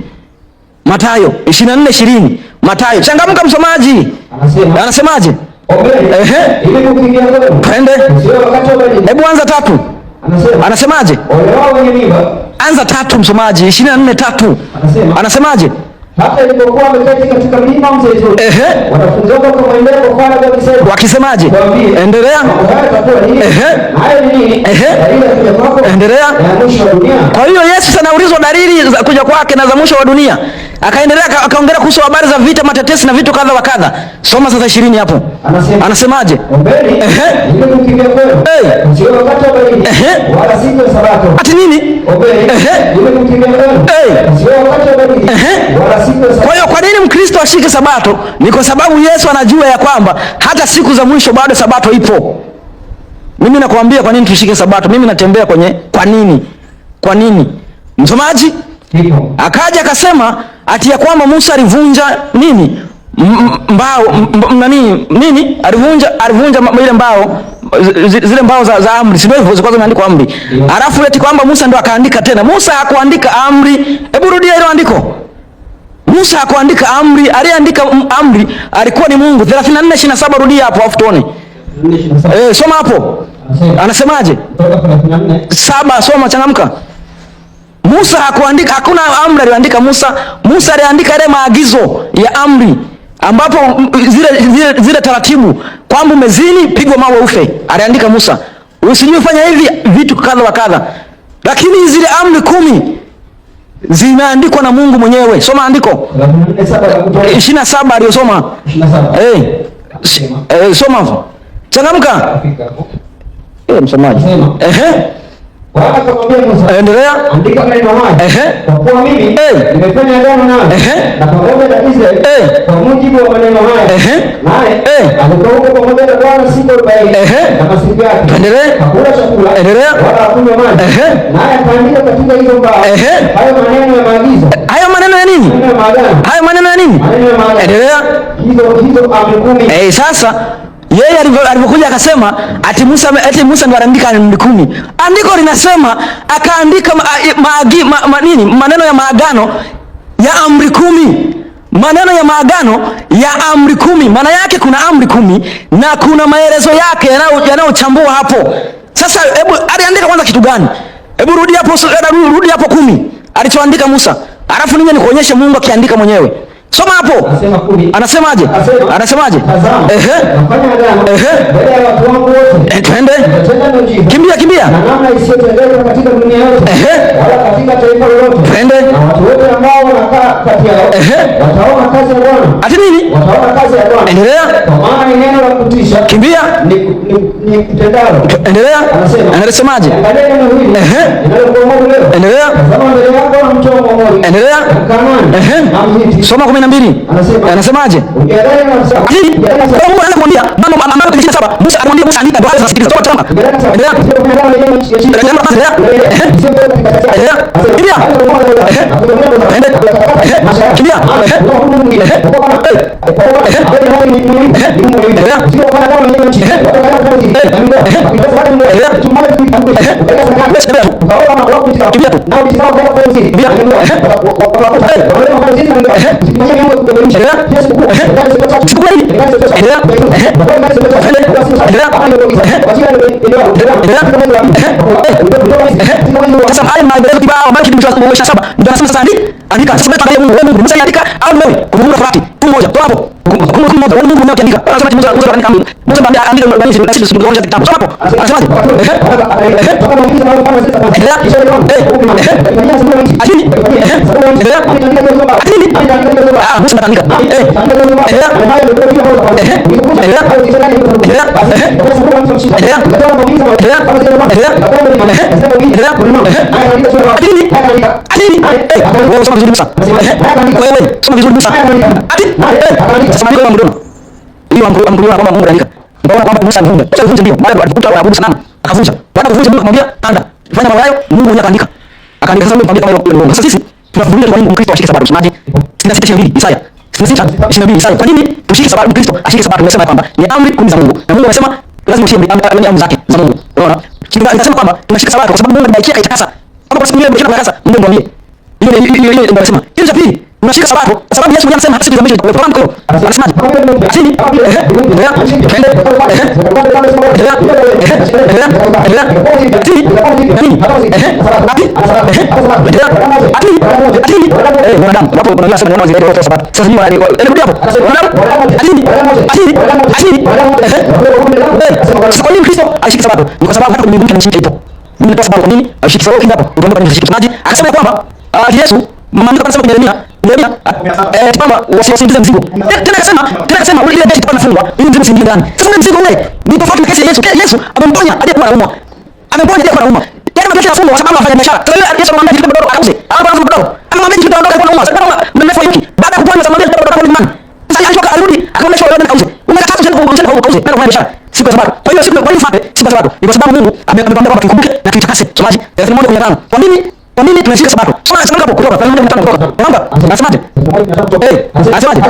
Mathayo 24:20 Mathayo. Changamka msomaji. Anasemaje? Ili kukimbia kwenu. Twende. Hebu anza 3. Anasemaje? Ole wao wenye mimba. Anza 3 msomaji. 24:3. Anasemaje? Hata ilipokuwa wameketi katika mlima Mzeituni, wanafunzi wake wakamwendea kwa faraga wakisemaje? Endelea. Hayo ni nini? Dalili ya kuja kwako. Endelea. Ya mwisho wa dunia. Kwa hiyo Yesu anaulizwa dalili za kuja kwake na za mwisho wa dunia. Akaendelea akaongea kuhusu habari za vita, matetesi na vitu kadha wa kadha. Soma sasa 20 hapo. Anasemaje? Ombeni ili kukimbia kwenu. Sio wakati wa baridi. Wala siku ya Sabato. Ati nini? Ombeni ili kukimbia kwenu. Sio wakati wa Kwa hiyo kwa nini Mkristo ashike Sabato? Ni kwa sababu Yesu anajua ya kwamba hata siku za mwisho bado Sabato ipo. Mimi nakwambia kwa nini tushike Sabato. Mimi natembea kwenye kwa nini. Msomaji akaja akasema ati ya kwamba Musa alivunja nini? Mbao nini? Alivunja ile mbao, zile mbao za amri, sio hivyo zilikuwa zimeandikwa amri. Alafu eti kwamba Musa ndo akaandika tena. Musa hakuandika amri. Hebu rudia hilo andiko. Musa hakuandika amri, aliyeandika amri alikuwa ni Mungu. 34:27 rudia hapo afu tuone. Soma hapo. Anasemaje? 7 soma, changamka. Musa hakuandika, hakuna amri aliandika Musa. Musa aliandika ile maagizo ya amri, ambapo zile taratibu kwamba umezini pigwa mawe ufe. Aliandika Musa. Usijue fanya hivi vitu kadha wa kadha. Lakini zile amri 10 zimeandikwa na Mungu mwenyewe. Soma andiko. 27 aliyosoma. 27. Soma hapo. Changamka. Msomaji. Bwana akamwambia Musa, endelea. Andika maneno haya. Kwa kuwa mimi nimefanya agano nawe na pamoja na Israeli kwa mujibu wa maneno haya. Naye alikuwa huko pamoja na Bwana siku 40 na masiku yake. Endelea. Hakula chakula wala hakunywa maji. Naye akaandika katika hizo mbao hayo maneno ya maagizo. Hayo maneno ya nini? Hayo maneno ya nini? Endelea. Hizo amri 10. Sasa yeye alipokuja akasema ati Musa ndo aliandika amri 10. Andiko linasema akaandika maneno ya maagano ya amri 10. Maneno ya maagano ya amri 10. Maana yake kuna amri 10 na kuna maelezo yake yanayochambua hapo. Sasa hebu aliandika kwanza kitu gani? Hebu rudi hapo 10. Alichoandika Musa. Alafu ninyi nikuonyeshe Mungu akiandika mwenyewe. Soma hapo. Anasemaje? Anasemaje? Nafanya agano mbele ya watu wangu wote. Twende. Kimbia. Na namna isiyotendeka katika dunia yote. Wala katika taifa lolote. Twende. Na watu wote ambao wanakaa kati yao wataona kazi ya Bwana. Ati nini? Wataona kazi ya Bwana. Endelea. Kwa maana ni neno la kutisha. Kimbia. Ni kutendalo. Endelea. Anasemaje? Angalia neno hili. Ninalokuamuru leo. Endelea. Tazama mbele yako na mchoro wa Mungu. Endelea. Soma 12. Anasemaje? Mungu anakuambia mambo ambayo kwenye 27 Musa alimwambia Musa andika, ndio anasikiliza. Toka tama. Endelea. Kimbia. Sasa haya maelezo kibao ambayo kitu cha 27 ndio anasema sasa andika. Sasa tuangalie Mungu Musa andika au wewe kumbuka Farati mmoja toa hapo kumbuka Mungu mmoja andika. Anasema Musa andika Mungu Musa andika ndani sisi tunaongea kitabu hapo. Anasemaje? Musa andika. Sasa sisi tunafungulia kwa nini Mkristo ashike Sabato? Msomaji 66:22 Isaya 66:22 Isaya. Kwa nini tushike Sabato? Mkristo ashike Sabato. Tumesema kwamba ni amri 10 za Mungu. Na Mungu amesema lazima ushike amri zake za Mungu. Unaona? Tunasema kwamba tunashika Sabato kwa sababu Mungu amebaikia kaitasa. Hapo kwa siku ile mkishika kaitasa, Mungu mwambie. Hiyo ndio anasema. Kitu cha pili, tunashika Sabato kwa sababu Yesu mwenyewe anasema hata siku za mwisho kwa mkono. Anasemaje? Asili. Kwa nini Kristo ashike Sabato? Ni kwa sababu hata mbinguni na nchi ipo. Mimi natoa sababu kwa nini ashike Sabato kingapo? Utaomba kwa nini ashike Sabato? Akasema kwamba Yesu maandiko yanasema kwenye Yeremia kwamba wasiingize mzigo. Tena akasema ile geti itakuwa inafungwa ili mzigo usiingie ndani. Sasa ule mzigo ule ni tofauti na kesi ya Yesu. Yesu amemponya aliyekuwa anaumwa. Yaani mabiashara fungo kwa sababu afanya biashara. Sasa yule Yesu anamwambia jipe mdogo akauze. Hapo anza mdogo. Anamwambia jipe mdogo kwa umas. Kama mmefa wiki. Baada ya kuponya samadi mdogo kwa imani. Sasa alishoka arudi akamwambia wewe ndio kauze. Umekataa tena kwa kauze. Ndio kwa biashara. Siku ya Sabato. Kwa hiyo siku kwa nini fate? Siku ya Sabato. Ni kwa sababu Mungu amekwambia kwamba tukumbuke na tuitakase. Somaji 31:15. Kwa nini? Kwa nini tunashika Sabato? Soma nasema hapo kutoka 31:15 kutoka. Naomba. Nasemaje? Nasemaje?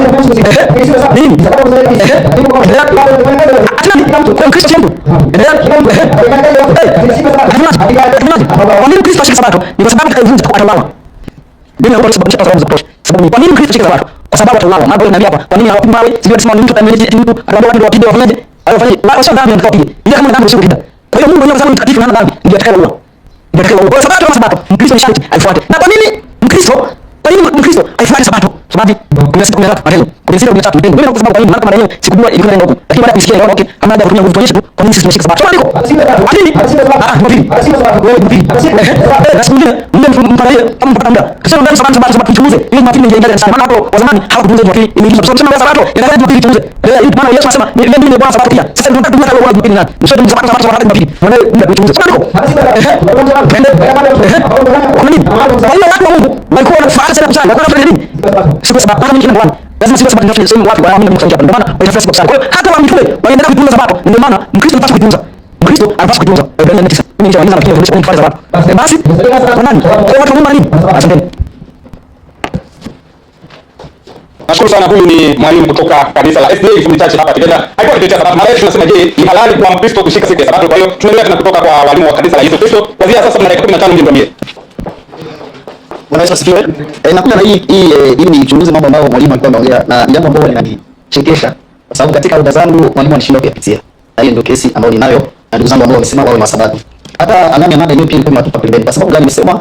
Nini? Kwa Kristo changu. Kwa nini Kristo ashika Sabato? Ni kwa sababu kaivunja kwa atauawa. Biblia inasababisha sababu za kutosha. Sababu ni kwa nini Kristo ashika Sabato? Kwa sababu atauawa. Mambo yanaambia hapa. Kwa nini hawapigi mawe? Sijui tunasema mtu atameleje mtu ataambia watu wapige wafanyaje? Wafanye. Sio dhambi ndio wapige. Ile kama dhambi sio kupita. Kwa hiyo Mungu mwenyewe sababu mtakatifu na dhambi ndio atakayeua. Ndio atakayeua. Kwa sababu Sabato Mkristo ni sharti aifuate. Na kwa nini Mkristo? Kwa nini Mkristo aifuate Sabato? Sababu kuna siku 13 Matendo. Kuna siku 13 Matendo. Mimi nakusema kwa nini? Maana kama leo sikujua ilikuwa inaenda huko. Lakini baada ya kusikia naona okay, kama haja kutumia nguvu tuonyeshe tu kwa nini sisi tunashika Sabato. Soma andiko. Nini? Basi mwingine mpanaye kama mpaka muda. Kasema ndani Sabato tuchunguze. Ili Jumapili ingeenda sana. Maana hapo wa zamani hawakutunza Jumapili. Imeingizwa. Tuseme Sabato inaweza Jumapili tutunze. Maana Yesu anasema mimi ni Bwana Sabato pia. Sasa tunataka tunataka kwa Jumapili nani? Msio Sabato wakati Jumapili. Maana muda tutunze. Soma andiko. Kwa nini? Kwa hiyo watu wa Mungu walikuwa wanafahamu sana kusali. Walikuwa wanafanya nini? Siku Sabato kama nyingine bwana. Lazima siku Sabato ndio sehemu watu wanaamini Mungu sana. Ndio maana wanafanya siku Sabato. Kwa hiyo hata wa mitume waliendelea kutunza Sabato. Ndio maana Mkristo anapaswa kutunza. Mkristo anapaswa kutunza. Ibrania 9. Mimi nishamaliza na kile kile kufanya Sabato. Basi kwa nani? Kwa watu wa Mungu nini? Asanteni. Nashukuru sana. Huyu ni mwalimu kutoka kanisa la SDA Fumbi Church hapa Tegeta. Alikuwa akitetea Sabato. Mara tunasema je, ni halali kwa Mkristo kushika siku ya Sabato? Kwa hiyo tunaendelea tena kutoka kwa walimu wa kanisa la Yesu Kristo. Kuanzia sasa mna dakika 15 mniambie. Unaweza sifiwe. Nakuja na hii ni uchunguzi mambo ambayo mwalimu alikuwa anaongea na jambo ambalo linanichekesha. Kwa sababu katika hoja zangu mwalimu anashindwa kuyapitia. Na hiyo ndio kesi ambayo ninayo na ndugu zangu ambao wamesema wawe masabato. Hata anani mada hiyo pia ilikuwa inatupa pembeni. Kwa sababu gani nimesema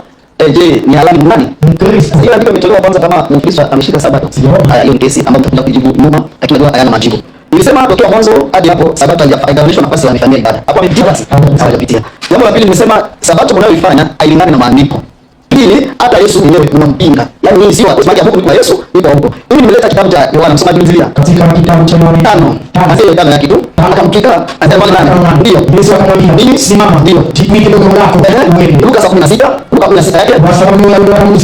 je, ni halali nani? Mkristo. Hiyo ndio imetolewa kwanza kama Mkristo ameshika Sabato. Haya, hiyo kesi ambayo tutakuja kujibu nyuma, lakini ndio hayana majibu. Nilisema tokea mwanzo hadi hapo Sabato haijaonyeshwa nafasi ya kufanyia ibada. Hapo amepitia basi. Hawajapitia. Jambo la pili nimesema Sabato mnayoifanya hailingani na maandiko. Pili, hata Yesu mwenyewe unampinga. Yaani hii sio kusemaje Mungu kwa Yesu ndio huko. Mimi nimeleta kitabu cha Yohana msomaji Biblia. Katika kitabu cha Yohana 5. Anasema kitabu ya kitu. Akamkika anasema nani? Ndio. Yesu akamwambia, "Mimi simama." Ndio. Jipige dogo lako. Luka 16, Luka 16 yake. Kwa sababu ya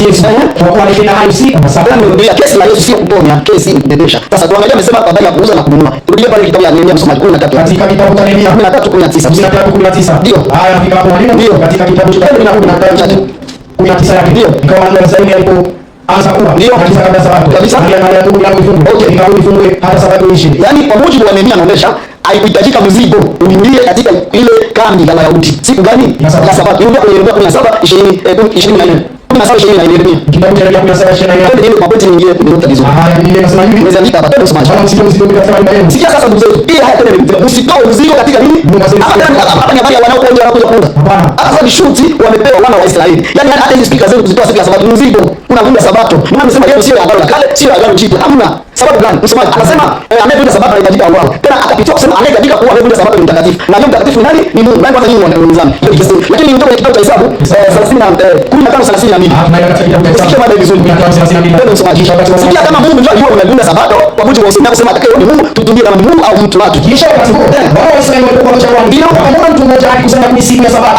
Yesu. Kwa kuwa alifanya hayo si kwa sababu ndio kesi la Yesu sio kuponya, kesi ni kudedesha. Sasa tuangalie amesema kwa habari ya kuuza na kununua. Turudie pale kitabu ya Nehemia msomaji 13. Katika kitabu cha Nehemia 13:19. 13:19. Ndio. Haya fika hapo mwalimu. Ndio. Katika kitabu cha Nehemia 13:19. 19 yake ndio ikawa ndio Israeli alipoanza kuwa ndio katika kabla Sabato kabisa aliangalia tu bila kufunga okay ikawa ifungue hata Sabato ishi. Yani kwa mujibu wa Nehemia anaonyesha haikuhitajika mzigo uingie katika ile kambi ya Wayahudi siku gani ya Sabato. Ndio kwa Yeremia 17:24 kitabu cha Yeremia 17:24 ndio kwa pointi nyingine ndio vizuri. Haya Biblia inasema hivi nimeandika hapa tena msomaji kama mzigo katika mambo yenu. Sikia sasa ndugu zetu, hii haya tena msitoe mzigo katika nini? Hapa ni habari ya wanaokuja kuuza. Hapa ni shuti wamepewa wana wa Israeli. Yaani hata hizi speaker zetu kuzitoa siku ya Sabato mzigo unavunja Sabato. Mimi nimesema leo sio agano la kale, sio agano jipya. Hamna. Sababu gani? Msomaji anasema anayevunja Sabato anahitajika uao. Tena akapitia kusema anahitajika kuwa amevunja Sabato ni mtakatifu. Na yule mtakatifu ni nani? Ni Mungu. Nani kwanza nyinyi wananizama. Lakini ndio kitabu cha Hesabu 15:32. Sikia mada vizuri. Ndio msomaji. Sikia kama Mungu ndio alikuwa anavunja Sabato kwa mujibu wa usemi kusema atakaye ni Mungu tutumie kama ni Mungu au mtu watu. Kisha wakati huo wao Israeli walikuwa wamechagua ndio kama mtu mmoja alikusanya kwenye siku ya Sabato.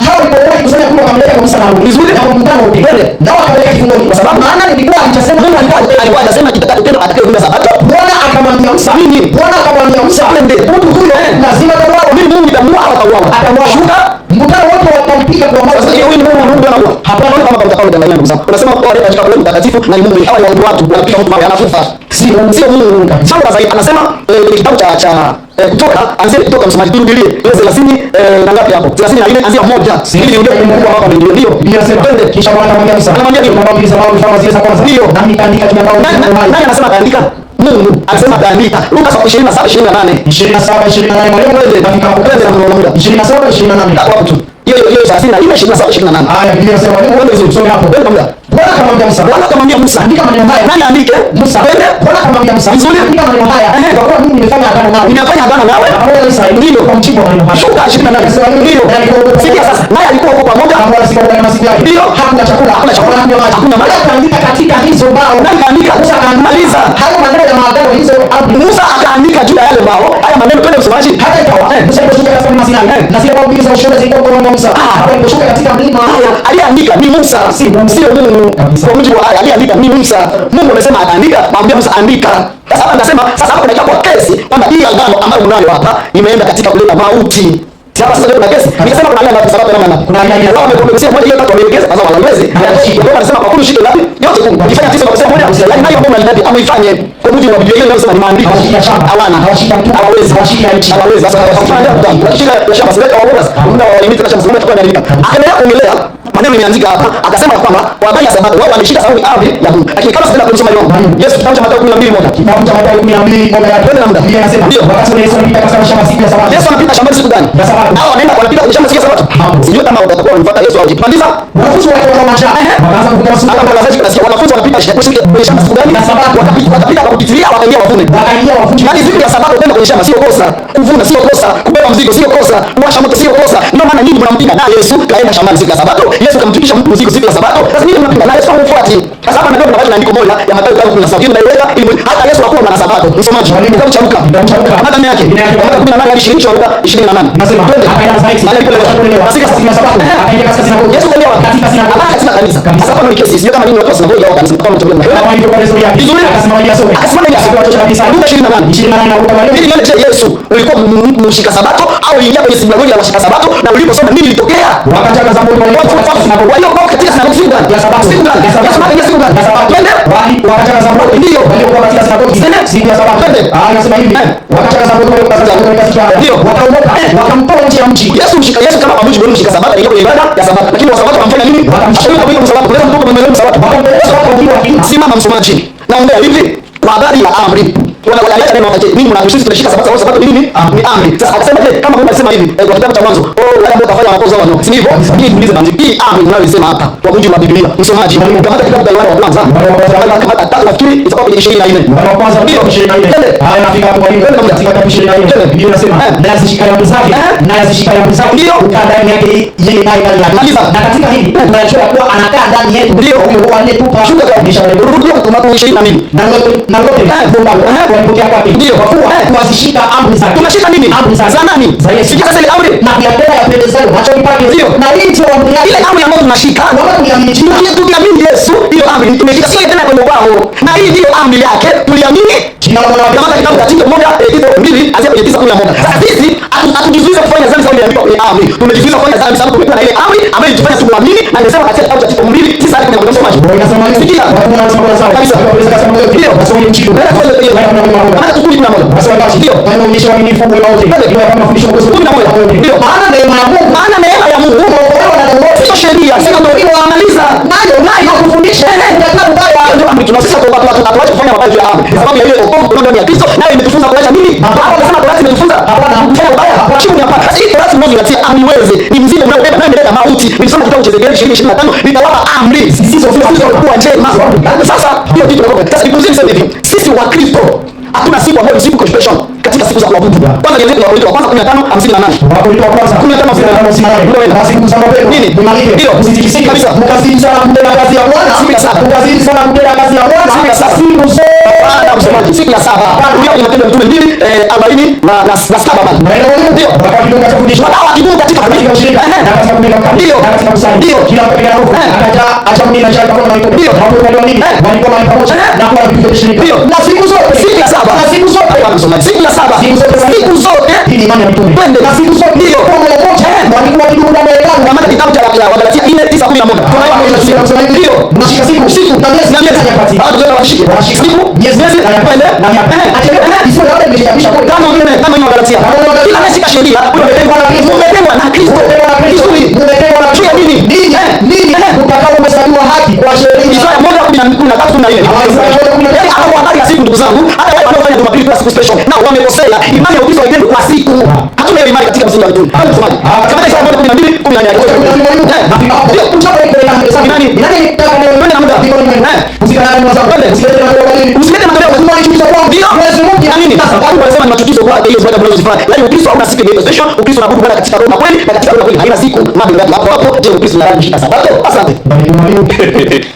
Hao walikuwa kusanya kwa mamlaka kwa msana vizuri na mkutano upigane. Na wakaweka kifungoni kwa sababu maana nilikuwa nitasema Mungu alikuwa anasema kitakachotenda atakayevunja Sabato. Bwana akamwambia Musa nini? Bwana akamwambia Musa twende. Mtu huyo lazima atauawa. Mimi Mungu nitamua au atauawa. Atauawa. Shuka mkutano wote watampiga kwa moto. Sasa hiyo ni Mungu anaua. Hapana kama mtakao ndani ndugu zangu. Unasema kwa wale katika ule mtakatifu na ni Mungu. Hawa ni watu wanapiga mtu mawe anakufa. Sio Mungu. Sasa zaidi anasema kitabu cha kutoka anzia kutoka msomaji turudilie ile 30 na ngapi hapo 34 anzia moja ili ndio mkubwa hapa ndio ndio twende kisha Bwana anamwambia Musa anamwambia sababu kama zile za kwanza ndio na nikaandika kibao nani anasema kaandika Mungu anasema kaandika Luka 27:28 mwalimu wewe nafika hapo na muda 27:28 hapo tu hiyo 27:28 haya Biblia inasema wewe vizuri usome hapo wewe muda Bwana akamwambia Musa andika maneno haya nani andike Musa wewe Bwana akamwambia Musa vizuri andika maneno haya kwa kuwa mimi nimefanya agano nawe wewe Israeli ndio kwa mjibu wa maneno haya shuka 28 ndio sikia sasa naye alikuwa huko pamoja ambaye siku ya masiku yake ndio hakuna chakula hakuna maji kaandika katika hizo bao nani kaandika Musa akaandika hayo maneno ya maagano hizo Musa akaandika akaandika juu ya yale bao haya maneno. Twende msomaji. Hata ikawa Musa aliposhuka katika mlima Sinai na zile mbao za ushuhuda zilikuwa kwa Musa. Hapo aliposhuka katika mlima haya aliandika ni Musa, sio Mungu. Kwa mujibu wa haya aliandika ni Musa. Mungu anasema ataandika, mwambie Musa andika. Sasa hapa anasema sasa hapo kuna kesi kwamba hii agano ambayo mnayo hapa imeenda katika kuleta mauti. Sasa kuna kesi. Nikasema kuna aina ya sababu na maana. Kuna aina ya sababu kwa moja ile tatu wameelekeza sasa walaweze. Ndio anasema kwa kushika ngapi? Yote Mungu. Akifanya tisa kwa sababu moja, yaani nayo Mungu anataka ameifanye. Kwa mujibu wa Biblia ile inasema ni maandiko. Hawana, hawashika mtu, hawawezi, hawashika nchi, hawawezi. Sasa wakifanya ndio wakishika shamba sasa waongoza. Muda wa limiti na shamba sasa kwa nini? Akaendelea kuongelea maneno imeanzika hapa. Akasema kwamba kwa habari ya sabato wao wameshika sababu amri ya Mungu. Lakini kama sasa tunasoma hiyo Yesu kitabu cha Mathayo 12:1. Kitabu cha Mathayo 12:1 ya twende na muda. Biblia inasema ndio wakati Yesu anapita katika shamba siku ya sabato. Yesu anapita shamba siku gani? Ya sabato. Hao wanaenda wanapita kwenye shamba siku ya sabato. Sijui kama watakuwa wanafuata Yesu au jipandisha. Wanafunzi wake wa maisha. Wakaanza kutoa sura kama wanazaji kunasikia wanafunzi wanapita kwenye shamba siku gani? Ya sabato. Wakapita kwa kupitilia wakaingia wavune. Wakaingia wavune. Yaani siku ya sabato kwenda kwenye shamba sio kosa. Kuvuna sio kosa. Kubeba mzigo sio kosa. Kuwasha moto sio kosa. Ndio maana nyinyi mnampinga na Yesu kaenda shambani siku ya sabato. Yesu kamtukisha mtu mzigo siku ya sabato. Sasa nyinyi mnampinga na Yesu hamfuati. Sasa hapa ndio tunapata andiko moja ya Mathayo 5:17. Hiyo naiweka ili hata Yesu hakuwa na sabato. Msomaji kitabu cha Luka. Hata ndani yake. Hata 18 hadi 20 Luka 28. Nasema twende akaenda zaidi. Katika siku ya sabato akaingia katika sinagogi. Yesu alielewa katika sinagogi. Katika kanisa. Sasa hapa ni kesi. Sio kama nini watu sinagogi au kanisa kama mtabia. Kama hivyo kwa historia yake. Akasema yeye asome. Akasema yeye asome watu kabisa. Luka 28 na Luka 28. Ili je, Yesu ulikuwa mshika sabato au uliingia kwenye sinagogi ya washika sabato na uliposoma nini ilitokea? Wakataka zamani wale watu wa sinagogi. Wao kwa katika sinagogi siku gani? Ya sabato. Siku gani? Ya sabato. Ya siku gani? Ya sabato. Twende. Wakataka zamani ndio walikuwa katika sinagogi. Siku ya sabato. Twende. Anasema hivi. Wakataka zamani wale katika sinagogi. Ndio. Wakaondoka. Wakamtoa nje ya mji. Yesu kama pamoja na mshika sabato ilikuwa kwenye ibada ya sabato. Lakini wasabato wamfanya nini? Wakamshauri kwa sabato. Kuleta mtoto kwa mbele sabato. Wakamwambia simama msomaji. Naongea hivi kwa habari ya amri. Wanaleta neno waje. Mimi mnaruhusu tunashika sabato sabato nini? Ni amri. Sasa akasema kama Mungu alisema hivi kwa kitabu cha Mwanzo, wale ambao watafanya makosa wao. Si hivyo? Hii tuulize na hii amri mnayosema hapa kwa mujibu wa Biblia. Msomaji, kamata kitabu cha Yohana wa kwanza. Kamata tatu nafikiri itakuwa kwenye 24. Yohana wa kwanza ndio 24. Haya nafika hapo kwa nini? Katika kitabu 24. Biblia inasema na zishika amri zake, na zishika amri zake ndio ukaa ndani yake yeye naye ndani yake. Na katika hili tunajua kuwa anakaa ndani yetu. Ndio huyo anayetupa shuka kabisa. Rudia kutoka 24 na ngote walipokea kwake. Ndio kwa kuwa tuwazishika amri zake. Tunashika nini? Amri za nani? Za Yesu. Shika zile amri na kuyapenda yapendezayo machoni pake. Ndio. Na hii ndio amri yake. Ile amri ambayo tunashika. Wala tuliamini jina. Tukiamini Yesu, hiyo amri tumeshika. Sio tena kwenye ubao. Na hii ndio amri yake. Tuliamini jina la Bwana. Kama kitabu cha Tito 1:2 anzia kwenye 9:11. Sasa sisi hatujizuiza kufanya dhambi sababu ya kwenye amri. Tumejizuiza kufanya dhambi sababu tumekuwa na ile amri ambayo itufanya tumwamini na nimesema katika kitabu cha Tito 2:9 hadi 11 msomaji. Inasema sikia. Kabisa. Ndio. Wasome mchido. Hata tukuli kuna moja. Ndio. Tunaonyesha uaminifu kwa wote. Ndio kama fundisho kwa sote. Ndio. Maana neema ya Mungu. Maana neema ya Mungu. Sio sheria. Sio ndio inaamaliza. Nayo kufundisha. Ndio baya. Ndio amri tunasema kwa watu hatuache kufanya mabaya ya amri. Kwa sababu ya ile wokovu ndani ya Kristo nayo imetufunza kuacha nini? Hapo nasema kwa lazima tufunza. Hapana. Kufanya ubaya. Chini hapa. Sasa hii Torati Mungu inatia amri wewe. Ni mzigo unaobeba nayo inaleta mauti. Nilisoma kitabu cha Ezekiel 20:25 nitawapa amri zisizokuwa njema. Sasa hiyo kitu ndio. Sasa nikuzie niseme hivi. Sisi wa Kristo hakuna siku ambayo siku special katika siku za kuabudu. Kwanza nianze kwa Wakorintho wa kwanza 15:58. Wakorintho wa kwanza 15:58. Ndio na siku za mapema. Nini? Ndio. Usitikisike kabisa. Mkazidi sana kutenda kazi ya Bwana. Siku ya 7. Mkazidi sana kutenda kazi ya Bwana. Siku ya 7. Siku zote. Baada msomaji. Siku ya 7. Ndio ni Matendo ya Mitume 2:40 na 7 bado. Ndio. Wakati Mungu atafundisha. Wadawa kidogo katika ushirika. Na katika kumeka kama. Ndio. Na katika kusali. Ndio. Kila katika roho. Akaja acha mimi na chaka kama niko. Ndio. Hapo ndio nini? Walikuwa mahali pamoja. Na kwa kupiga ushirika. Ndio. Na siku zote. Siku ya 7. Na siku zote. Siku ya 7. Siku zote. Hii ni imani ya mitume. Twende. Na siku zote. Ndio. Kwa moja moja. Walikuwa wakidumu ndani ya hekalu. Kama kitabu cha Wagalatia 4:9-11. Tunaona ndio. Mnashika siku na miezi na miezi yapati. Hao ndio wanashika. Wanashika siku, miezi na yapende na yapende. Hizo yote nimeshikisha kwa kama vile kama ni Wagalatia. Kila anashika sheria, umetengwa na Kristo. Umetengwa na Kristo. Umetengwa na sheria nini? Nini? Utakao umehesabiwa haki kwa sheria. Isaya 1:13-14. Hapo habari ya siku ndugu zangu, hata wale wanaofanya Jumapili kwa siku special nao wamekosea. Imani ya Ukristo haiendi kwa siku. Hatuna imani katika msingi wa dini. Hapo msomaji. Kama Isaya 1:12-14. Ndio kuchapa ile na hesabu nani? Nani kitaka ndio na muda. Usikana na mwanzo. Usilete matoleo kwa nini? Usilete matoleo kwa nini? Ndio. Nini? Sasa Anasema ni machukizo kwa hiyo ibada mnazozifanya. Yaani Ukristo hauna siku ya special, Ukristo unabudu Bwana katika roho na kweli, na katika roho kweli haina siku. Mambo yake hapo hapo. Je, Ukristo unalala mshika Sabato? Asante.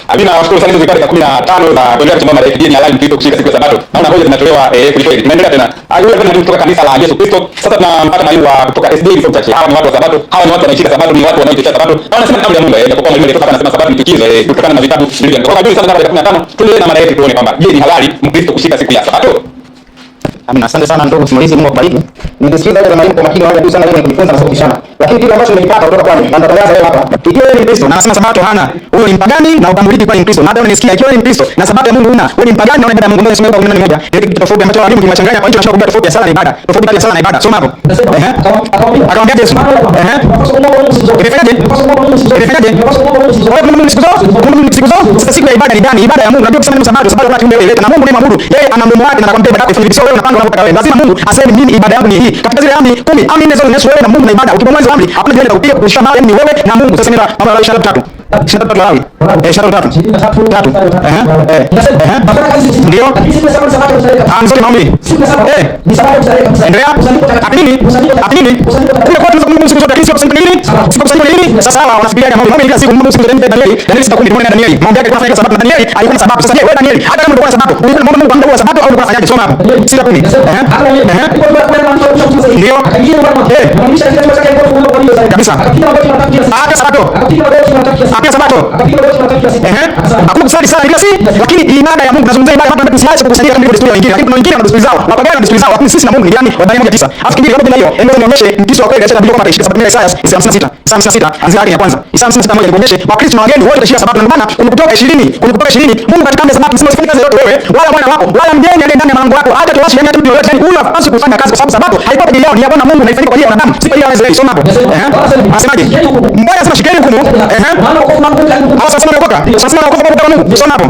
Amina, washukuru sana hizo dakika 15 za kuendelea kusoma mada hii ni halali Mkristo kushika siku ya Sabato. Naona hoja zinatolewa kweli. Tunaendelea tena. Yule tena kutoka kanisa la Yesu Kristo. Sasa tunampata mwalimu wa kutoka SDA Reform Church. Hawa ni watu wa Sabato. Hawa ni watu wanaoshika Sabato, ni watu wanaoitetea Sabato. Na wanasema kabla ya Mungu kwa mwalimu alitoka anasema Sabato ni tukizo kutokana na vitabu vilivyo. Kwa sababu sasa dakika 15 tuendelee na mada yetu tuone kwamba je, ni halali Mkristo kushika siku ya Sabato? Amina, asante sana ndugu msimulizi, Mungu akubariki. Nimesikiza ile mwalimu kwa makini, wale sana leo kujifunza na kufundishana. Lakini kile ambacho nimepata kutoka kwake na nitatangaza leo hapa. Ikiwa wewe ni Mkristo na anasema Sabato hana, huyo ni mpagani na utambuliki kwa ni Mkristo. Na hata unasikia ikiwa ni Mkristo na Sabato ya Mungu huna, wewe ni mpagani na ibada ya Mungu ndio inasema kwa 11. Ndio kitu tofauti ambacho walimu kimewachanganya kwa hiyo tunashaka kubeba tofauti ya sala na ibada. Tofauti kati ya sala na ibada. Soma hapo. Akamwambia Yesu. Sasa siku ya ibada ni gani? Ibada ya Mungu. Unajua kusema ni Sabato, Sabato wakati ule na Mungu ni maabudu. Yeye ana mdomo wake na anakuambia ibada yako ifanye. Sio wewe unapanga unapotaka wewe. Lazima Mungu aseme mimi ibada yangu ni hii. Katika zile amri 10, amri ndio zinazohusu wewe na Mungu na ibada. Ukipomaliza amri, hakuna jingine la kupiga kushika mawe, ni wewe na Mungu. Sasa nenda mambo ya ishara 3. Ishara 3 Lawi. Ishara 3. Ndio. Anzoni maombi. Endelea. Atini. Kule kwa tunza Mungu siku zote Kristo kusanyika nini? Siku kusanyika nini? Sasa hawa wanafikiria maombi kila siku Mungu siku zote Danieli 6:10 ndio Danieli. Maombi yake tunafanya Sabato na Danieli alikuwa na Sabato. Sasa wewe Danieli hata kama ulikuwa na Sabato, ulikuwa na Mungu kwa Sabato au ulikuwa unafanyaje? Soma hapo. 6:10. Ndio. Kabisa. Hata Sabato. Hata Sabato. Hakuna kusali sana ila si, lakini ibada ya Mungu tunazungumzia ibada hapa tusiache kukusanyika kama desturi ya wengine. Lakini kuna wengine na desturi zao. Wapagani na desturi zao. Lakini sisi na Mungu ni gani? Wadai 1:9. Afikiri kama bila hiyo, ndio nionyeshe Mkristo wa kweli acha Biblia kama ishika Sabato. Isaya 56. Isaya 56 anzia yake ya kwanza. Isaya 56 moja nionyeshe Wakristo na wageni wote watashika Sabato. Ndio maana kutoka 20 Mungu katika amri za Sabato usifanye kazi yote wewe wala mwana wako wala mgeni aliye ndani ya mlango wako hata tuache ndani ya mtu yoyote, yani huyu hapaswi kufanya kazi kwa sababu Sabato haiko kwa ajili yao, ni ya Bwana Mungu na ifanyike kwa ajili ya wanadamu, si kwa ajili ya Waisraeli. Soma hapo. Anasemaje? Mbona anasema shikeni hukumu? Hawa sasa wanaokoka. Sasa wanaokoka kwa Mungu. Soma hapo.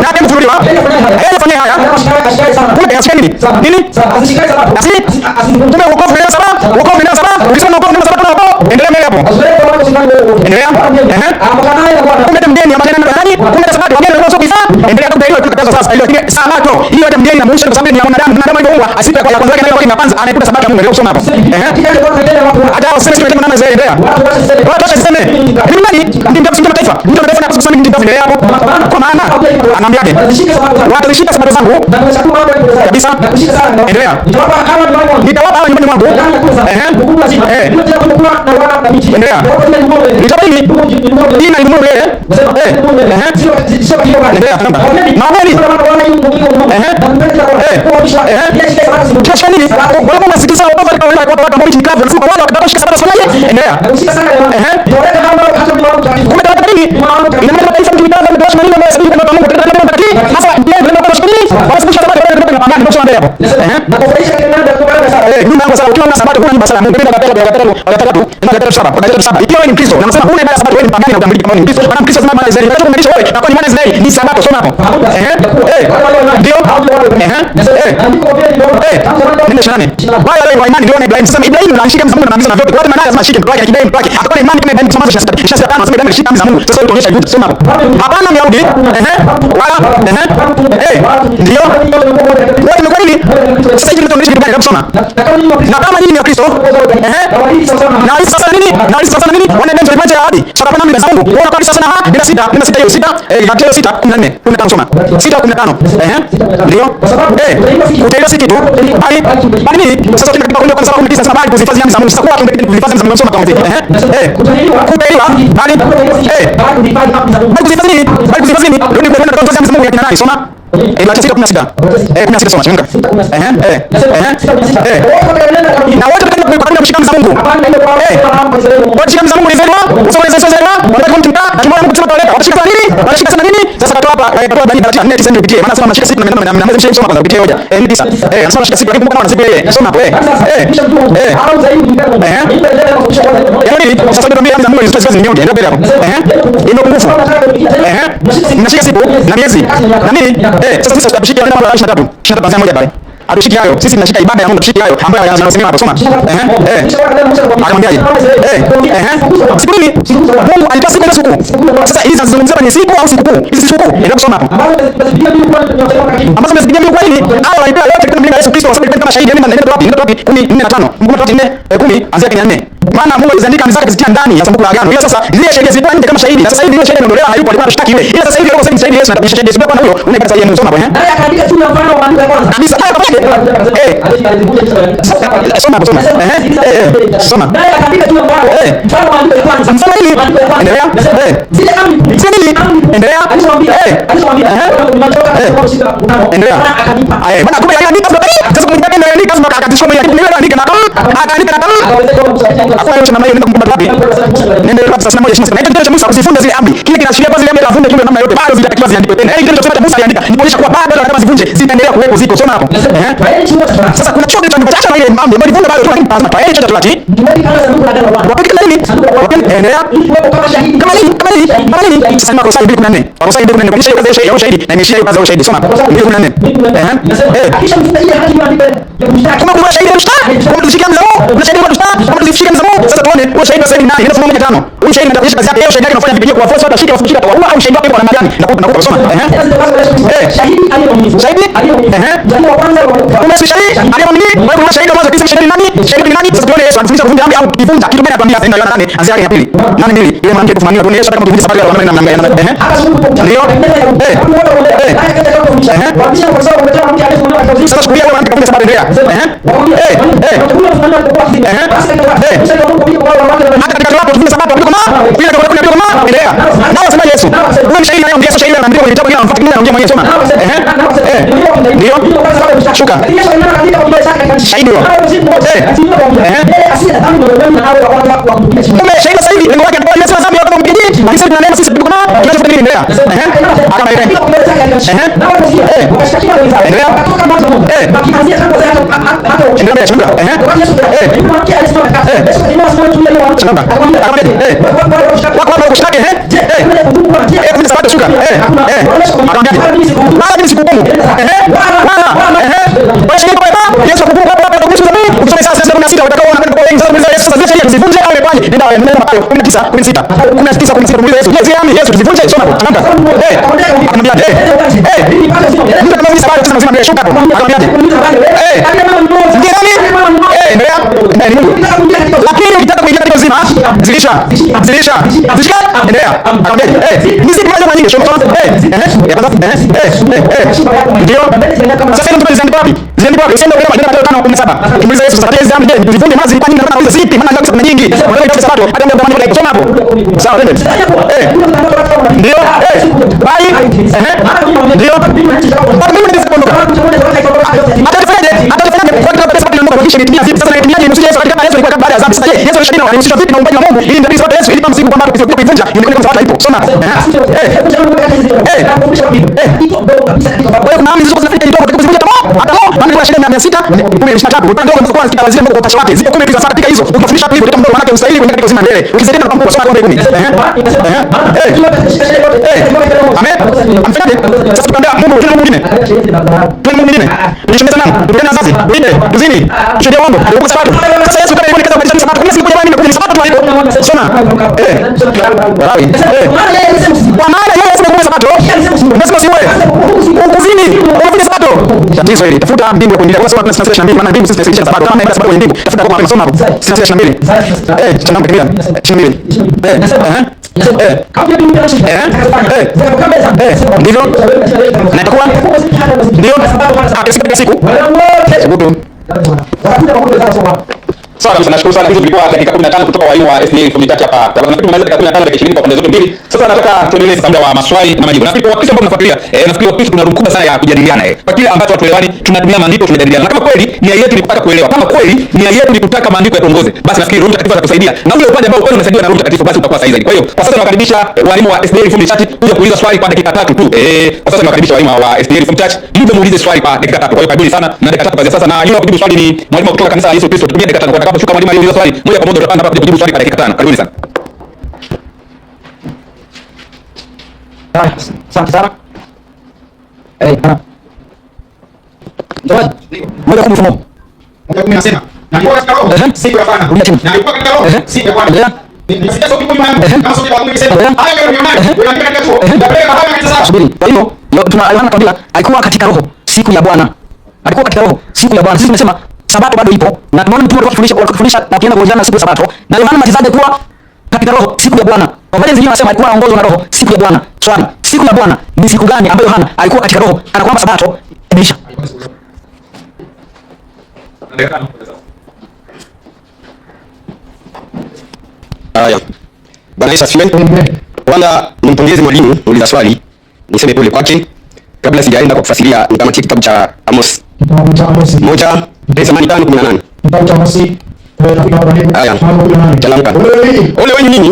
Na tena kufunuliwa. Yeye fanya haya. Kumbe yashikeni nini? Kumbe wokovu ni Sabato. Wokovu ni Sabato. Ukisema wokovu ni Sabato hapo. Endelea mbele hapo. Endelea. Kumbe mgeni ambaye anaenda ndani, kumbe Sabato wageni wanasoma kisa. Endelea kumbe hiyo tukataza sasa. Ile Sabato hiyo hata mgeni anamuisha kwa sababu ni ya wanadamu. Mwanadamu alioumbwa asipe kwa kwanza yake na kwa kwanza anaikuta Sabato ya Mungu. Ndio kusoma hapo. Hata useme sio kama namna zaidi. Watu waseme. Ni nani? Ndio msingi mataifa. Ndio mataifa na kusema ndio ndio hapo. Kwa maana anaambiaje? Watu washika Sabato zangu. Kabisa. Endelea. Nitawapa hawa nyumbani mwangu. Endelea. Nitabini. Ina ni Mungu yeye. Kisha nini? Wale wanasikiliza watu watu ambao ni kavu nasema wale watatoshika Sabato fanyaje? Endelea. Kumbe nini? Ina maana taifa mkitaanza ndio shamba ndio sababu kama Mungu tena ndio mtakatifu. Sasa ndio ndio kwa shamba nini? Basi kisha Sabato ndio ndio pangani ndio shamba hapo. Na kufaisha kile ndio kwa sala. Nyuma yangu sala ukiwa na Sabato kuna nyumba sala. Mungu ndio atatatu saba. Ikiwa wewe ni Mkristo unasema una ibada Sabato, wewe ni pagani na utambuliki kama ni Mkristo. Maana Mkristo sema maana Israeli. Unataka kumaanisha wewe na kwa maana Israeli ni Sabato. Soma hapo. Ndio. Ndio shana. Wale wa imani ndio na Ibrahim. Sasa Ibrahim anashika mzamu na maagizo na vyote. Watu maana lazima ashike mtu wake na kidai mtu wake. Atakuwa imani kama Ibrahim. Soma 26:5. Sasa Ibrahim alishika amri za Mungu. Sasa tuonyesha juhudi. Soma hapo. Hapana Myahudi. Wala ndio. Wote ni kwa nini? Sasa hivi tunaonyesha kitu gani? Hebu soma. Na kama nyinyi ni Wakristo, na sasa nini? Na sasa nini? Wanaenda nje maji ya ahadi. Sasa kama mimi zangu, unaona kwa sasa na bila sita hiyo sita, Mathayo 6:14. 15 soma. 6:15. Ndio. Utaelewa si kitu. Bali nini? Sasa tunataka kwenda kwa sababu ni sasa bali kuzifanya amri za Mungu. Sasa kwa kuzifanya amri za Mungu soma kama hivi. Kutaiwa bali kuzifanya nini? Bali kuzifanya nini? Ndio kwenda kwa amri za Mungu ya kina nani? Soma. Mathayo 6:16. 16 soma chunga. Na wote tunataka kushika amri za Mungu. Wote shika amri za Mungu ni zema. Usome hizo zema. Wanataka kumtumia na kimwona Mungu kusema tawaleta. Watashika sana nini? Watashika sana nini? Sasa katoa hapa katoa bani 4:9 ndio pitie. Maana sema mashika siku na mnaweza soma kwanza pitie hoja. Ni 9. Anasema mashika siku lakini kama unasikia yeye. Soma hapo sasa ndio amri za Mungu hizo zote ndio mbele hapo. Ndio nguvu. Mashika siku na miezi. Na nini? Sasa tutashika neno la 23. 23 moja pale. atushiki hayo. Sisi tunashika ibada ya Mungu, tushiki hayo ambayo yanasemwa hapo. Soma. Akamwambiaje? Siku nini? Mungu alitoa siku na siku. Sasa hizi zinazungumzia ni siku au sikukuu? Hizi siku. Ndio kusoma hapo. Ambazo mesikia mimi kwa nini? Hao walipewa yote katika Biblia Yesu Kristo wasema kama shahidi. Nenda wapi? 10:45. Mungu 4:10 anzia kwenye 4. Maana Mungu alizandika amri zake kuzitia ndani ya sanduku la agano. Ila sasa zile sheria zilikuwa nje kama shahidi. Sasa hivi ile shahidi inaondolewa, hayupo, alikuwa anashtaki yule. Ila sasa hivi alikuwa sasa shahidi Yesu na shahidi Yesu bwana huyo unaipata yeye msoma hapo naye akaandika chini ya mfano wa maandiko ya kwanza. Kabisa. Soma soma. Soma. Naye akaandika chini ya mfano wa maandiko ya kwanza. Mfano hili. Endelea. Zile amri. Endelea. Alisomwambia. Endelea. Akanipa. Bwana kumbe aliandika sasa kumbe ndio aliandika sasa akatisoma ile ndio aliandika na akaandika na kwa hiyo chama hiyo ndio wapi? Nenda kwa sasa moja shimo. Na hiyo ndio Musa kuzifunza zile amri. Kile kinashiria kwa zile amri afunde kile namna yote. Bado zitatakiwa ziandikwe tena. Hiyo ndio chama Musa aliandika. Ni kuonyesha kwa bado kama zivunje zitaendelea kuwepo ziko. Soma hapo. Sasa kuna chuo kilicho cha ile amri ambayo ilivunja bado lakini lazima kwa hiyo cha tulati. Wakati nini? Endelea. Kama nini? Sasa makosa 14. Makosa 14 kwa kazi ya ushahidi na imeshia kazi ya ushahidi. Soma. 14. Kisha mfanyia haki maandiko ya kushtaki. Kama kuna shahidi mshtaki, kama tusikia mzamo, kuna shahidi wa mshtaki, kama tusikia mzamo, sasa tuone huyo shahidi wa nani? Ndio fungu 5. Huyo shahidi anataka kazi yake, yeye shahidi anafanya vipimo kwa force watu shika wafushika kwa au shahidi wake kwa namna gani? Nakupa soma. Shahidi aliyemwaminifu. Shahidi? Jambo la kwanza kuna shahidi aliyemwaminifu, wewe kuna shahidi mmoja kisa shahidi nani? Shahidi ni nani? Sasa tuone Yesu anafundisha kuvunja amri au kuvunja kitu gani anatuambia tena Yohana 8 anzia ya pili. Nani mbili? Ile mwanamke kufumania tuone Yesu kama kuvunja sababu ya namna ndio. Sasa siku hiyo mwanamke kuvunja sababu ndio. Hata katika watu tufunza sababu kuliko bila kwa endelea. Nao sema Yesu. Huyo shahidi na Yesu shahidi anaandika kwenye kitabu mfuate kile anaongea mwenyewe soma. Ndio. Shuka. Shahidi huyo. Shahidi sasa hivi lengo lake ni Yesu sababu ya kumpigia. Lakini sisi tunaenda sisi tuko na tunachofanya nini endelea. Akaendelea. Lakini ukitaka kuingia katika uzima zilisha endelea akamwambia ni siku moja nyingi sio ndio sasa ndio tumeziandika wapi usiende kwa Mathayo 5:17 tumuliza Yesu sasa hizi amri je zivunje mazi kwa nini na nauliza zipi maana ndio nyingi unataka kusema sabato hata ndio maana kusoma hapo sawa ndio ndio bali ndio hata mimi nisipoondoka atafanyaje kwa kila pesa ndio kisha nitumia vipi sasa nitumiaje msije Yesu katika Yesu alikuwa baada ya dhambi sasa Yesu alishindwa anahusishwa vipi na uumbaji wa Mungu ili ndio Yesu ili msiku kwamba tukisema kuivunja inakuwa kama sabato ipo soma wewe kuna amri zote zinafika kidogo tukivunja tamo hata maana kuna shida 623 upande wa kwanza katika waziri Mungu kwa utashi wake ziko 10 pesa katika hizo ukafundisha hivyo kama maana unastahili kwenda katika uzima mbele ukizidi na kwa soma kwa 10 amen amfanyaje sasa tukaambia Mungu tuna mwingine nishimeza nani tukana wazazi winde tuzini tushuhudia wangu kwa sababu sasa Yesu kama ilikuwa katika sabato kama siku jamani nimekuja sabato tu hapo soma kwa maana yeye Yesu kwa sabato unasema si wewe ukuzini unafanya sabato tatizo hili tafuta mbingu ya kuingia kwa sababu tunasema 22 maana mbingu sisi tunasema sabato kama sabato kwenye mbingu tafuta kwa masomo hapo sisi 22 chana kwa 22 ndivyo na itakuwa ndio akisikia siku sawa kabisa. Nashukuru sana. Hizo zilikuwa dakika 15 kutoka walimu wa SDA Form 3 hapa. Nafikiri tumemaliza dakika 15 dakika 20 kwa pande zote mbili. Sasa nataka tuendelee sasa muda wa maswali na majibu. Nafikiri kwa Wakristo ambao mnafuatilia, nafikiri Wakristo tuna ruhusa sana ya kujadiliana. Kwa kile ambacho hatuelewani tunatumia maandiko tunajadiliana. Na kama kweli nia yetu ni kutaka kuelewa, kama kweli nia yetu ni kutaka maandiko yatuongoze, basi nafikiri Roho Mtakatifu atatusaidia. Na ule upande ambao kweli unasaidiwa na Roho Mtakatifu basi utakuwa sahihi zaidi. Kwa hiyo kwa sasa nawakaribisha walimu wa SDA Form 3 kuja kuuliza swali kwa dakika 3 tu. Kwa sasa nawakaribisha walimu wa SDA Form 3 mje muulize swali kwa dakika 3. Kwa hiyo karibuni sana na dakika 3 kwa sasa, na yule kujibu swali ni mwalimu kutoka kanisa la Yesu Kristo. Tutumie dakika 5 kwa atakaposhuka mwalimu aliuliza swali moja kwa moja utapanda hapa kujibu swali kwa dakika 5. Karibuni sana. Asante sana. Moja kumfumo. Moja kumi nasema. Na alikuwa katika roho siku ya Bwana. Na alikuwa katika roho siku ya Bwana. Nisikia sauti kubwa yangu kama sauti ya Mungu ikisema, haya ndio nionayo, unaandika katika chuo. Ndapeleka haya katika sasa. Subiri. Kwa hiyo Yohana kwambia alikuwa katika roho siku ya Bwana. Alikuwa katika roho siku ya Bwana. Sisi tunasema Sabato bado ipo. Na tunaona mtume wakifundisha na kienda kuongozana siku ya Sabato. Na Yohana Mbatizaji kuwa katika roho siku ya Bwana. Kwa vile zingine nasema alikuwa anaongozwa na roho siku ya Bwana. Swali, siku ya Bwana ni siku gani ambayo Yohana alikuwa katika roho? Ana kwamba Sabato imeisha. Haya. Bwana Yesu asifiwe. Kwanza nimpongeze mwalimu muuliza swali. Niseme pole kwake. Kabla sijaenda kwa kufasiria nikamatia kitabu cha Amos. Kitabu cha Amos 1:5-18. Kitabu cha Amos. Haya. Chalamka. Ole wenu nini?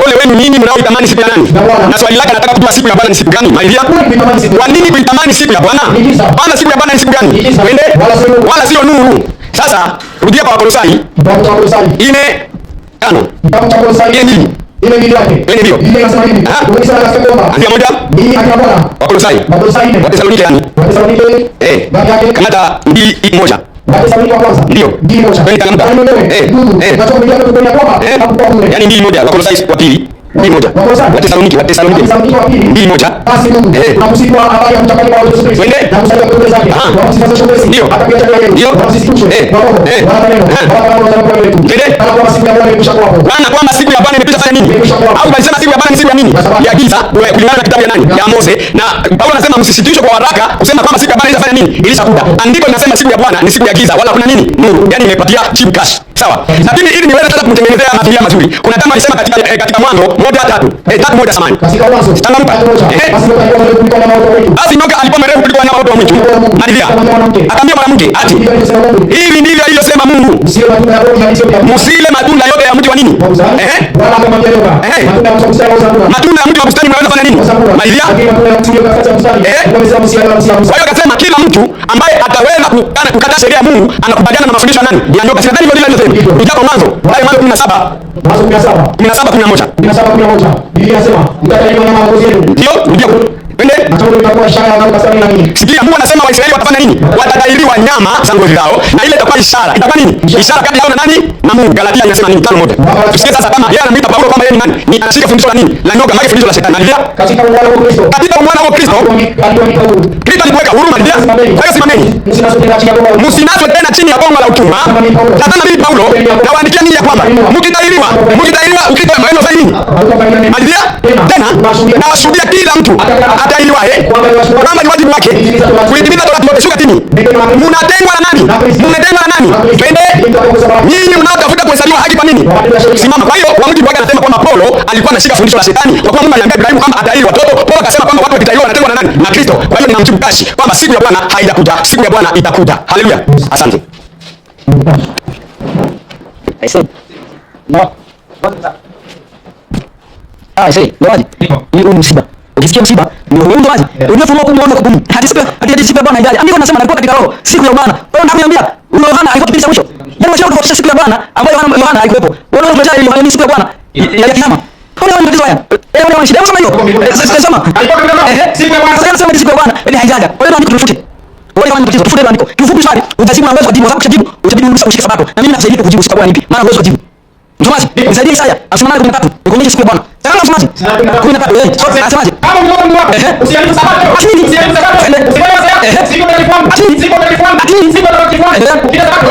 Ole wenu nini mnaoitamani siku ya nani? Na swali lake anataka kujua siku ya Bwana ni siku gani? Maidia. Kwa nini kuitamani siku ya Bwana? Bwana siku ya Bwana ni siku gani? Twende. Wala sio nuru. Sasa rudia kwa Wakolosai. Kitabu cha Wakolosai 4:5. Kitabu cha Wakolosai ile ndio yake. Ndio. Ile inasema hivi. Ukisema katika kwamba Andika moja. ni akina Bwana. Wakolosai. Wakolosai. Wathesalonike yani. Wathesalonike. Baada yake kamata 2:1. Wathesalonike wa kwanza. Ndio. 2:1. Kwenda kamata. Tunachokuja kutoka kwamba hapo kwa yani 2:1. Wakolosai wa pili. 2:1. Wathesalonike wa pili. 2:1. Basi Mungu tunakusikia habari ya mtakatifu wa Yesu Kristo. Na kusaidia kwa kazi zake. Kwa sisi sasa shule. Ndio. Atakuja tena yeye. Ndio. Kwa sisi tuche. Kwa roho. Kwa neno. Kwa siku ya Bwana imekwisha kuwa hapo. Maana kwamba siku ya Bwana imekwisha fanya nini? Au balisema siku ya Bwana ni siku ya nini? Ya giza, kulingana na kitabu ya nani? Ya Mose. Na Paulo anasema msisitishwe kwa haraka kusema kwamba siku ya Bwana itafanya nini? Ilishakuja. Andiko linasema siku ya Bwana ni siku ya giza, wala kuna nini? Nuru. Yaani imepatia jibu cash. Sawa. Lakini ili niweze sasa kumtengenezea mazingira mazuri. Kuna kama alisema katika Mwanzo 1:3. 3:1 samani. Katika Mwanzo. Tangamka. Basi nyoka alikuwa mrefu kuliko wanyama wote wa mwitu. Malizia. Akamwambia mwanamke ati hivi ndivyo aliyosema Mungu. Msile matunda yote ya mti wa nini? Matunda ya mti wa bustani mnaweza fanya nini? Malizia. Kwa hiyo akasema kila mtu ambaye ataweza kukataa sheria ya Mungu anakubaliana na mafundisho ya nani? Ya nyoka. Sidhani hivyo ndivyo alivyosema. Ujako Mwanzo. Mwanzo 17. Mwanzo 17:11. 17:11. Biblia inasema mtataiwa na maongozi yenu. Ndio, ndio. Twende. Matendo itakuwa ishara na ukasema nini? Sikia, Mungu anasema Waisraeli watafanya nini? Watatairiwa nyama za ngozi zao na ile itakuwa ishara. Itakuwa nini? Ishara kati yao na nani? Na Mungu. Galatia inasema nini? 5:1. Tusikie sasa kama yeye anamuita Paulo kwamba yeye ni nani? Ni anashika fundisho la nini? La nyoka, maana fundisho la shetani. Biblia katika mwana wa Kristo. Katika mwana wa Kristo. Kristo alikuweka huruma. Biblia. Kwa hiyo simameni. Msinaswe tena chini ya bongo la utumwa. Tazama mimi Paulo nawaandikia nini ya kwamba mkitairiwa ukitoa maneno za nini? Biblia tena nawashuhudia kila mtu atairiwaye kwamba ni wajibu wake kuitimiza Torati yote. Shuka chini. Mnatengwa na nani? Mnatengwa na nani? Twende. Nyinyi mnaotafuta kuhesabiwa haki kwa nini? Simama. Kwa hiyo Waamuzi wake anasema kwamba Paulo alikuwa anashika fundisho la shetani kwa kuwa Mungu aliambia Ibrahimu kwamba atairi watoto. Paulo akasema kwamba watu wakitairiwa wanatengwa na nani? Na Kristo. Kwa hiyo ninamjibu kashi kwamba siku ya Bwana haijakuja. Siku ya Bwana itakuja. Haleluya. Asante. I say. No. I say, ngoja. Ni msiba. Ukisikia msiba, ndio wewe ngoja. Unafunua kumuona kwa kumi. Hadi siku ya Bwana haijaja. Andiko nasema alikuwa katika roho siku ya Bwana. Wewe unaniambia Yohana alikuwa kipindi cha mwisho. Yaani washauri kwa siku ya Bwana ambayo Yohana alikuwepo. Wewe unataka ile Yohana siku ya Bwana ya kiyama. Kuna watu ndio haya. Wana shida kama hiyo. Sasa siku ya Bwana sasa siku ya Bwana ile haijaja. Kwa hiyo andiko tufute. Wale wana tatizo tufute andiko. Kifupi swali, utajibu na uwezo wa jibu, sababu kushajibu, utajibu ushike Sabato. Na mimi nakusaidia kujibu siku ya Bwana ipi? Maana uwezo wa jibu. Msomaji, nisaidie Isaya. Anasema 13. Nikuonyeshe siku ya Bwana. Sasa msomaji. 13. Anasemaje? Kama Mungu wako. Usiamini Sabato. Usiamini Sabato. Siku ya kifo. Siku ya kifo. Siku ya kifo. Ukija Sabato.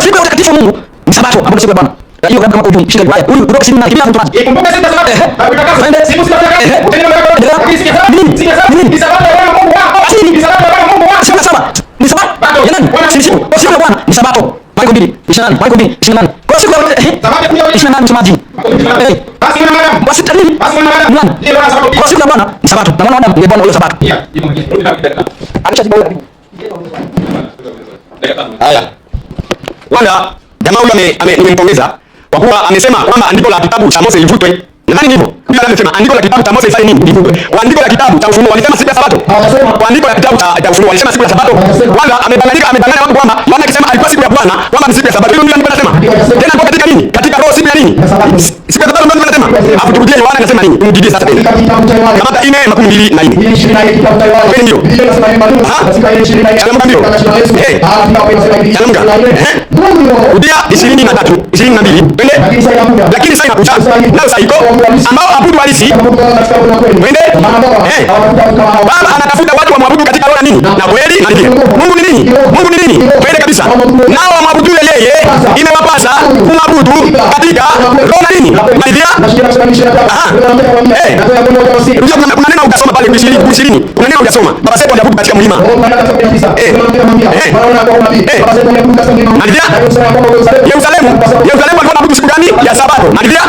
Siku ya utakatifu Mungu ni Sabato, ambapo siku ya Bwana. Hiyo kama ujumbe shika Biblia. Huyu kutoka sini na kibia mtu. Ikumbuke siku ya Sabato. Utakatifu. Siku ya Sabato. Utende mambo yako. Siku ya Sabato. Siku ya Sabato. Ni Sabato ya Mungu wako. Ni Sabato ya Mungu wako. Siku ya Sabato. Ni Sabato. Ya nani? Siku ya Bwana ni Sabato. Marko 2:28. Marko 2:28. Kwa siku ya Sabato kuja 28 msomaji. Basi kuna madam. Basi tani. Basi kuna madam. Ndio bwana Sabato. Kwa siku ya Bwana ni Sabato. Na mwana ndiye Bwana ule Sabato. Alishajibu. Haya. Wala jamaa huyu nimempongeza kwa kuwa amesema kwamba andiko la kitabu cha Mose livutwe. Nadhani ndivyo. Biblia inasema andiko la kitabu cha Mose ifanye nini? Andiko la kitabu cha Ufunuo walisema siku ya Sabato. Andiko la kitabu cha Ufunuo walisema siku ya Sabato. Kwanza amedanganya watu kwamba Yohana akisema alikuwa siku ya Bwana, kwamba ni siku ya Sabato. Hilo ndio andiko linasema. Tena kwa katika nini? Katika roho siku ya nini? Siku ya Sabato ndio linasema. Afu turudie Yohana anasema nini? Tumjidie sasa tena. Kama 4:24. Kwani ndio? Rudia 23, 22. Lakini sasa inakuja nao saiko ambao abudu halisi. Wende? Baba anatafuta watu wamwabudu katika roho na nini? Na kweli na nini? Mungu ni nini? Mungu ni nini? Kweli kabisa. Nao wamwabudu yeye imewapasa kumwabudu katika roho na nini? Maidia? Kuna neno ukasoma pale 20. Kuna neno ukasoma. Baba zetu waliabudu katika mlima. Maidia? Yerusalemu walikuwa wanaabudu siku gani? Ya Sabato. Maidia?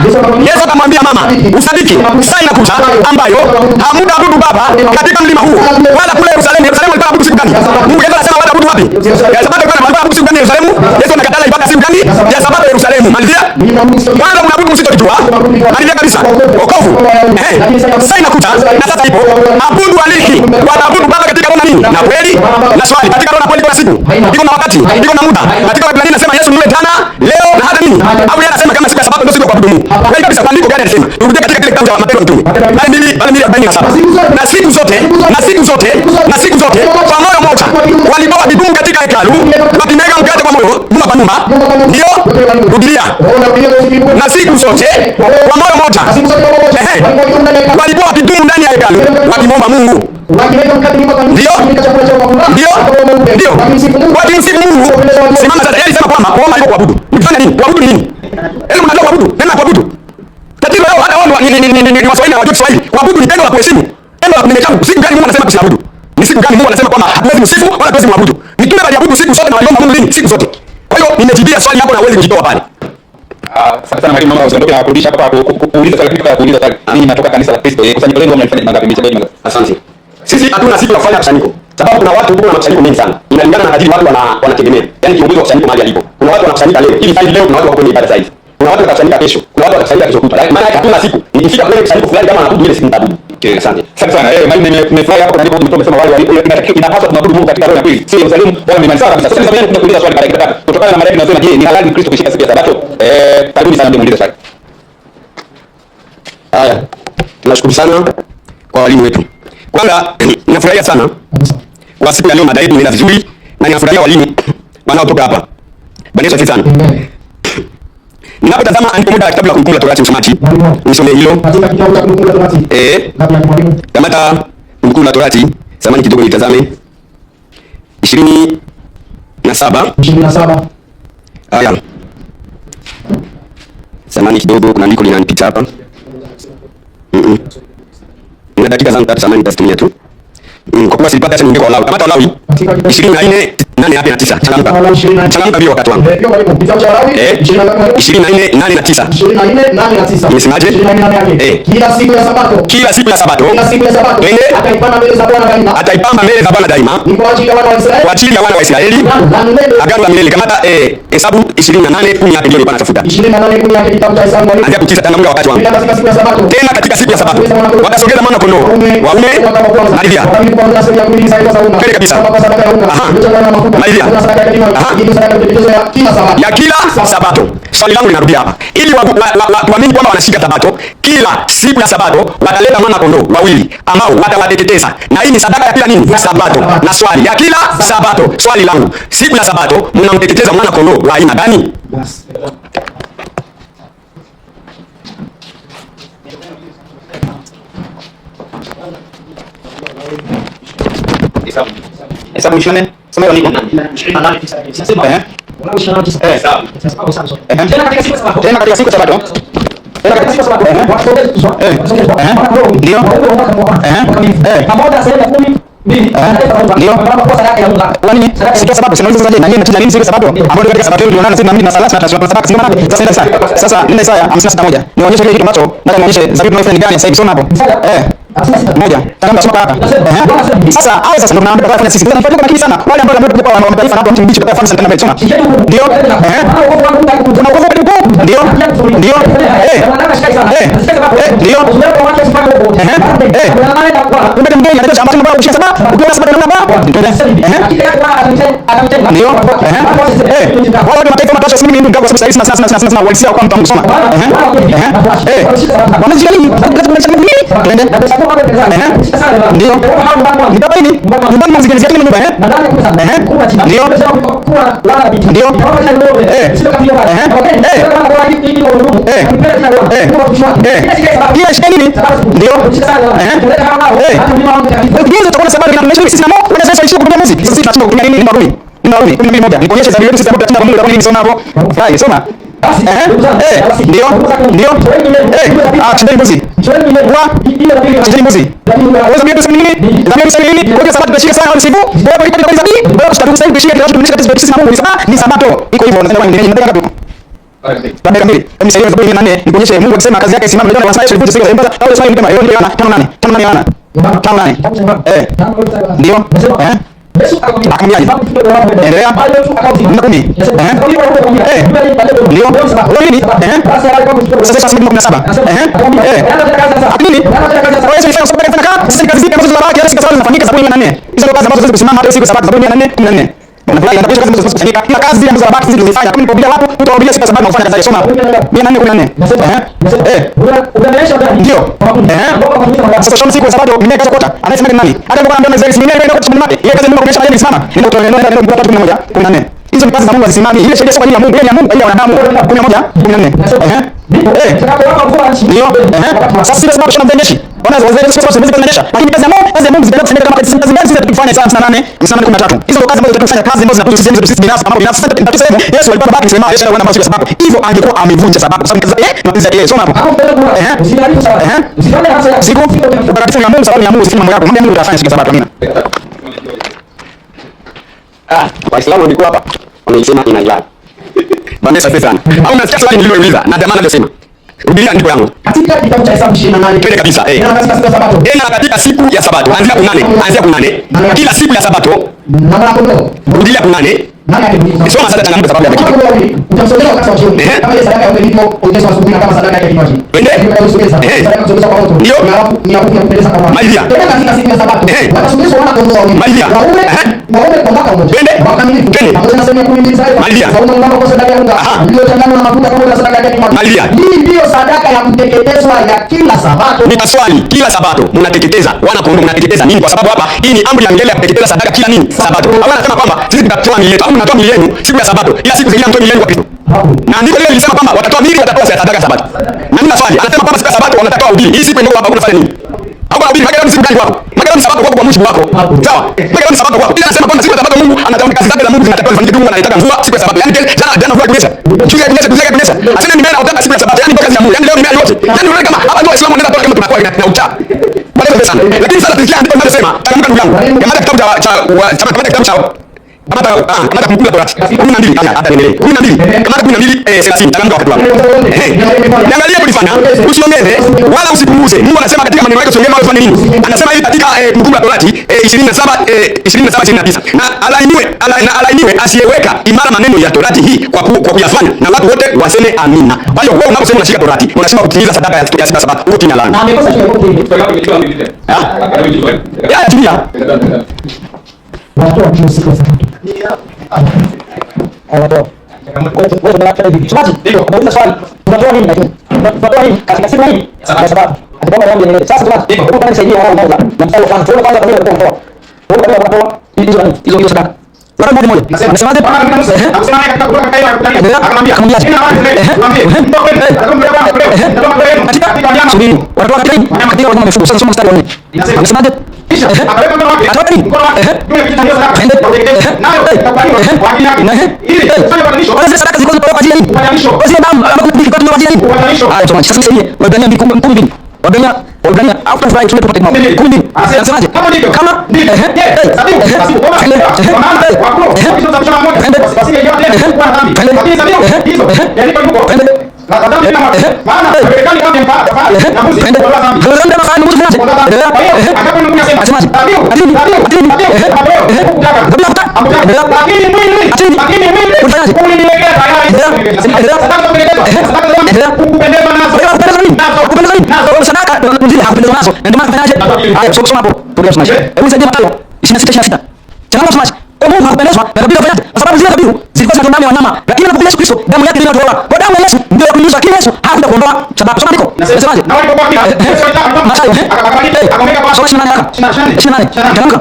Yesu akamwambia mama, usadiki saa inakuja ambayo hamtaabudu Baba katika mlima huu wala kule Yerusalemu. Yerusalemu walikuwa wanaabudu siku gani? Mungu Yesu anasema wataabudu wapi? Ya Sabato walikuwa wanaabudu siku gani Yerusalemu? Yesu anakataa ibada siku gani? Ya Sabato Yerusalemu. Malizia? Kwanza mnaabudu msichokijua. Malizia kabisa. Wokovu. Saa inakuja na sasa ipo. Abudu halisi. Wataabudu Baba katika roho na nini? Na kweli. Na swali katika roho na kweli kwa siku. Iko na wakati, iko na muda. Katika Biblia inasema Yesu ni yule jana, leo na hata nini? Au yeye anasema kama siku ya Sabato ndio siku ya kuabudu Mungu. Kweli kabisa, andiko gani anasema? Turudie katika kile kitabu cha Matendo ya Mitume. Bali 47. Na siku zote kwa moyo mmoja walibeba vidumu katika hekalu wakimega mkate kwa moyo nyuma kwa nyuma. Ndio Biblia. Na siku zote kwa moyo mmoja walibeba vidumu ndani ya hekalu wakimwomba Mungu. Ndio wakimsifu Mungu. Simama sasa, yeye sema kwamba kuomba liko kuabudu. Ukifanya nini? Kuabudu ni nini? Hebu mnajua kuabudu? Nenda kuabudu. Tatizo leo hata wao ni Waswahili hawajui Kiswahili. Kuabudu ni tendo la kuheshimu. Tendo la kunyenyekea. Siku gani Mungu anasema tusiabudu? Ni siku gani Mungu anasema kwamba hatuwezi msifu wala hatuwezi muabudu? Mitume waliabudu siku zote na waliomba Mungu lini? Siku zote. Kwa hiyo nimejibia swali hapo na uweze kujitoa pale. Sasa sana mwalimu, mama usiondoke na kurudisha hapa kuuliza swali kitu kuuliza swali. Mimi natoka kanisa la Kristo. Kusanyiko lenu mnalifanya mangapi? Mimi asante. Sisi hatuna siku ya kufanya kusanyiko. Sababu kuna watu kuna makusanyiko mengi sana. Inalingana na kadiri watu wanategemea. Yaani kiongozi wa kusanyiko mahali alipo. Kuna watu wanakusanyika leo. Hivi leo kuna watu wako kwenye ibada sasa hivi. Kuna watu watakusanyika kesho. Kuna watu watakusanyika kesho kutwa. Maana yake hatuna siku. Nikifika kwenye kusanyiko fulani kama anakuja ile siku nitabudu. Okay, asante. Asante sana. Mimi nimefurahi hapo ndipo umesema wale inapaswa kumwabudu Mungu katika roho na kweli. Sio Yerusalemu wala mlima. Sawa kabisa. Sasa mimi kuuliza swali baada ya kutokana na madai tunasema, je, ni halali Kristo kushika siku ya Sabato? Karibuni sana muulize swali. Haya. Tunashukuru sana kwa walimu wetu. Kwanza ninafurahia sana kwa siku ya leo, mada yetu inaenda vizuri na ninafurahia walimu wanaotoka hapa. Bwana Yesu asifiwe sana. Ninapotazama andiko moja la kitabu la Kumbukumbu la Torati, msomaji, nisome hilo. Katika kitabu cha Kumbukumbu la Torati. Kamata Kumbukumbu la Torati, samani kidogo nitazame. 27. Haya. Samani kidogo, kuna andiko linanipita hapa. Ina dakika zangu 3, samani nitazitumia tu. Kwa kuwa silipata acha niingie kwa Walawi. Kamata Walawi 24:8 hadi 9. Changamka bio wakati wangu. 24:8 na 9. Nimesemaje? Kila siku ya Sabato. Twende ataipamba mbele za Bwana daima. Kwa ajili ya wana wa Israeli. Agano la milele. Kamata Hesabu 28:10 hapo ndio nilikuwa natafuta. 28:10 hapo kitabu cha Hesabu. Anza kutisa tangamka wakati wangu. Tena katika siku ya Sabato. Watasogeza mwana kondoo waume malidia. Kweli kabisa. Malidia. Ya kila Sabato. Swali langu linarudia hapa. Ili tuamini kwamba wanashika Sabato, kila siku ya Sabato wataleta mwana kondoo wawili ambao watawateketeza. Na hii ni sadaka ya kila nini? Sabato. Na swali ya kila Sabato. Swali langu, siku ya Sabato mnamteketeza mwana kondoo wa aina gani? Hesabu 24. Soma hiyo niko. 28. Tena katika siku ya Sabato. Ndio. Pamoja sehemu ya 10 ndio. Kwa sadaka ya Mungu. Kwa nini? Siku Sabato sinauliza zaje na nini natija nini siku Sabato? Ambapo katika Sabato ndio tunaona sisi na sala na sadaka sio maana. Sasa nenda Isaya 56:1. Nionyeshe kile kitu ambacho nataka nionyeshe zabibu tunaifanya gani sasa hivi soma hapo. Moja. Tazama soma hapa. Sasa ndio tunaambia kwa sisi. Tunafanya kwa makini sana. Wale ambao kwa mataifa na mtu mbichi kwa fanya sana tunasoma. Ndio. Ndio. Ndio. Kumbe mgeni anataka shamba mbao kushika sabato. Ukiona sabato namba mbao. Ndio. Wale mataifa matatu sisi mimi ndio kwa sababu sasa walisia kwa mtu kusoma. Wanajua nini? Twende. Ndio. Ndio nini? Nyumbani mzigeni yake nyumba Ndio. Ndio. Kila shida nini? Ndio. Hizo tutakuwa sababu na mwisho sisi na Mungu. Kuna sasa issue kutumia muziki. Sisi tunasoma kutumia nini? Namba 10. Namba 10 moja. Nikuonyeshe zaidi sisi tunataka Mungu kwa nini soma hapo. Hai, soma. Ndio. Ndio. Chinda mbuzi. Chinda mbuzi. Wewe mimi tuseme nini? Zamani tuseme nini? Kwa sababu tunashika sana usiku. Wewe kwa kitu kama hivi. Wewe tutataka kushika kitu tunashika katika sisi na Mungu. Ni sabato. Iko hivyo unasema nini? Ndio ngapi? Baada ya mbili. Mimi sasa hivi nani? Nikuonyeshe Mungu akisema kazi yake simama ndio wanasema sisi sisi sasa au sasa kama hiyo ndio ana 58. 58. Ndio. Akamwambia endelea na 10. Ndio. Nini? Sasa sasa 17. Nini? Wewe unafanya sababu kufanya kazi, sisi kazi zipi ambazo zinabaki hata kazi zinafanyika sababu 4. Hizo kazi ambazo ziweze kusimama hata siku sababu 414. Unafanya kazi ambazo zinafanyika. Kila kazi ambazo zinabaki sisi tunazifanya. Kama nipokuja watu, tutawaambia siku sababu tunafanya kazi. Soma. 414. Ndio. Sasa shamba siku sababu mimi kaza kota. Anasema ni nani? Hata mbona ndio mzee mimi ndio kwa shamba lake. Ile kazi mimi kuonyesha yeye simama. Ndio ndio mkutano 11. 14. Hizo ni kazi za Mungu zisimami. Ile sheria sio kwa ajili ya Mungu, ile ya Mungu, ile ya wanadamu. 11, 14. Ndio. Sasa sisi tunasema shamba ndeshi. Ona wazee sio sio zinaendesha. Lakini kazi ya Mungu zinaenda kufanya kama kazi gani sisi tukifanya saa 58, 13. Hizo kazi ambazo tunafanya kazi ambazo zinatuhusu sisi binafsi kama binafsi. Tutasema Yesu alipata baki sema Yesu wana masuala sababu. Hivyo angekuwa amevunja sababu. Sababu kazi na yeye soma hapo. Siku takatifu ya Mungu sababu ya Mungu sisi mambo yako. Mwambie Mungu utafanya siku sababu. Amina. Waislamu ndiko hapa. Wamesema ina ilani. Bwana safi sana. Au unasikia swali nililouliza na tamana ndio Biblia ndiko yangu. Katika kitabu cha Hesabu 28. Twende kabisa. Tena katika siku ya Sabato. Anzia 8. Kila siku ya Sabato. Biblia 8. Soma sasa changamoto sababu ya dakika. Utamsomea wakati wa jioni. Kama ile sadaka ya upelimo utaisha asubuhi kama sadaka ya kinywaji. Sadaka kusogeza kwa moto. Ndio. Ni hapo kupeleza kwa watu. Tena katika siku ya Sabato. Watasogeza wana kondoo wawili. Waume kwa mwaka mmoja. Wakamilifu. Pamoja na sehemu 12 za Israeli. Saumu ngano kwa sadaka ya unga. Iliyochanganywa na mafuta pamoja na sadaka ya kinywaji. Hii ndio sadaka ya kuteketezwa ya kila Sabato. Ni swali, kila Sabato mnateketeza wana kondoo mnateketeza nini? Kwa sababu hapa hii ni amri ya milele ya kuteketeza sadaka kila nini? Sabato. Au anasema kwamba sisi tutatoa miili yetu au mnatoa miili yenu siku ya Sabato. Ila siku zingine mtoa miili yenu kwa Kristo. Na andiko lile lilisema kwamba watatoa miili watatoa sadaka ya Sabato. Na mimi naswali, anasema kwamba siku ya Sabato wanataka wahubiri. Hii siku ndio hapa unafanya nini? Hapo wahubiri magari siku gani kwako? Magari Sabato kwako kwa mujibu wako. Sawa? Magari Sabato kwako. Ila anasema kwamba siku ya Sabato Mungu anatamka kazi zake za Mungu zinatakiwa zifanyike. Mungu anataka mvua siku ya Sabato. Yaani jana mvua kunyesha. Chuka kunyesha. Asema nimeona utaka siku ya Sabato. Yaani kazi ya Mungu. Yaani leo nimeona yote. Yaani unaona kama hapa ndio Waislamu wanaenda kama tunakuwa na ucha. Bado sana. Lakini sasa tukianza ndipo tunasema, kama ndugu yangu. Kama kitabu cha Kamata kumbukumbu la Torati 12 hata niendelee 12 kamata 12 30 tangamka wakati wako niangalie kulifanya usiongeze wala usipunguze. Mungu anasema katika maneno yake usiongeze wala ufanye nini? Anasema hivi katika kumbukumbu la Torati 27:29 na alainiwe asiyeweka imara maneno ya Torati hii kwa kuyafanya, na watu wote waseme amina. Kwa hiyo wewe unaposema unashika Torati unasema kutimiza sadaka ya siku ya Sabato uko chini ya laana. Na amekosa hiyo ya tumia watu wa siku ya Sabato. Watu. Wewe unataka hivi. Tumaji, ndio. Unauliza swali. Tunatoa nini lakini? Tunatoa nini katika siku hii? Sabato. Atakwambia mambo yenyewe. Sasa tumaji, hebu kwanza nisaidie wao mmoja. Na mstari wa kwanza. Tuone kwanza kwa nini unatoa. Tuone kwanza unatoa hizo sadaka. Watu mmoja. Anasemaje? Anasema katika kutoka katika akamwambia subiri. Watu katika wanyama wamefuga. Sasa soma mstari wa 4. Anasemaje? Akaweka mkono wake atawapa nini? Yule kitu ndio sadaka. Nayo ili sio badilisho. Wala sadaka ziko kwa ajili ya nini? Badilisho. Basi damu ambapo kwa ajili ya nini? Badilisho. Haya tumaji. Sasa sasa Waebrania 12. Waebrania after Friday tumepata mambo. 12. Anasemaje? Kama ndivyo. Kama ndivyo. Sababu kwa maana wako hizo za mchana moja. Basi hiyo tena kwa dhambi. Lakini sababu hizo yani kwa huko. La dhambi maana Marekani kama mfano na mbuzi kwa dhambi. Ndio maana mbuzi mmoja. Akaponunia sema. Lakini mwili uliniwekea tayari. Sadaka kupendeza nazo. Sabato zile hakupendezwa nazo. Na ndio maana kafanyaje? Haya, soma hapo. Tulia msomaji. Hebu nisaidie Mathayo 26:26. Changamoto msomaji. Mungu hakupendezwa na dhabihu afanyaje? Kwa sababu zile dhabihu zilikuwa zina damu ya wanyama, lakini anapokuja Yesu Kristo damu yake ndio inatolewa. Kwa damu ya Yesu ndio ya kunyunyizwa, lakini Yesu hakuja kuondoa Sabato. Soma ndiko. Nasemaje? Na walipokuwa pia Mathayo akamweka kwa 28. Tamka.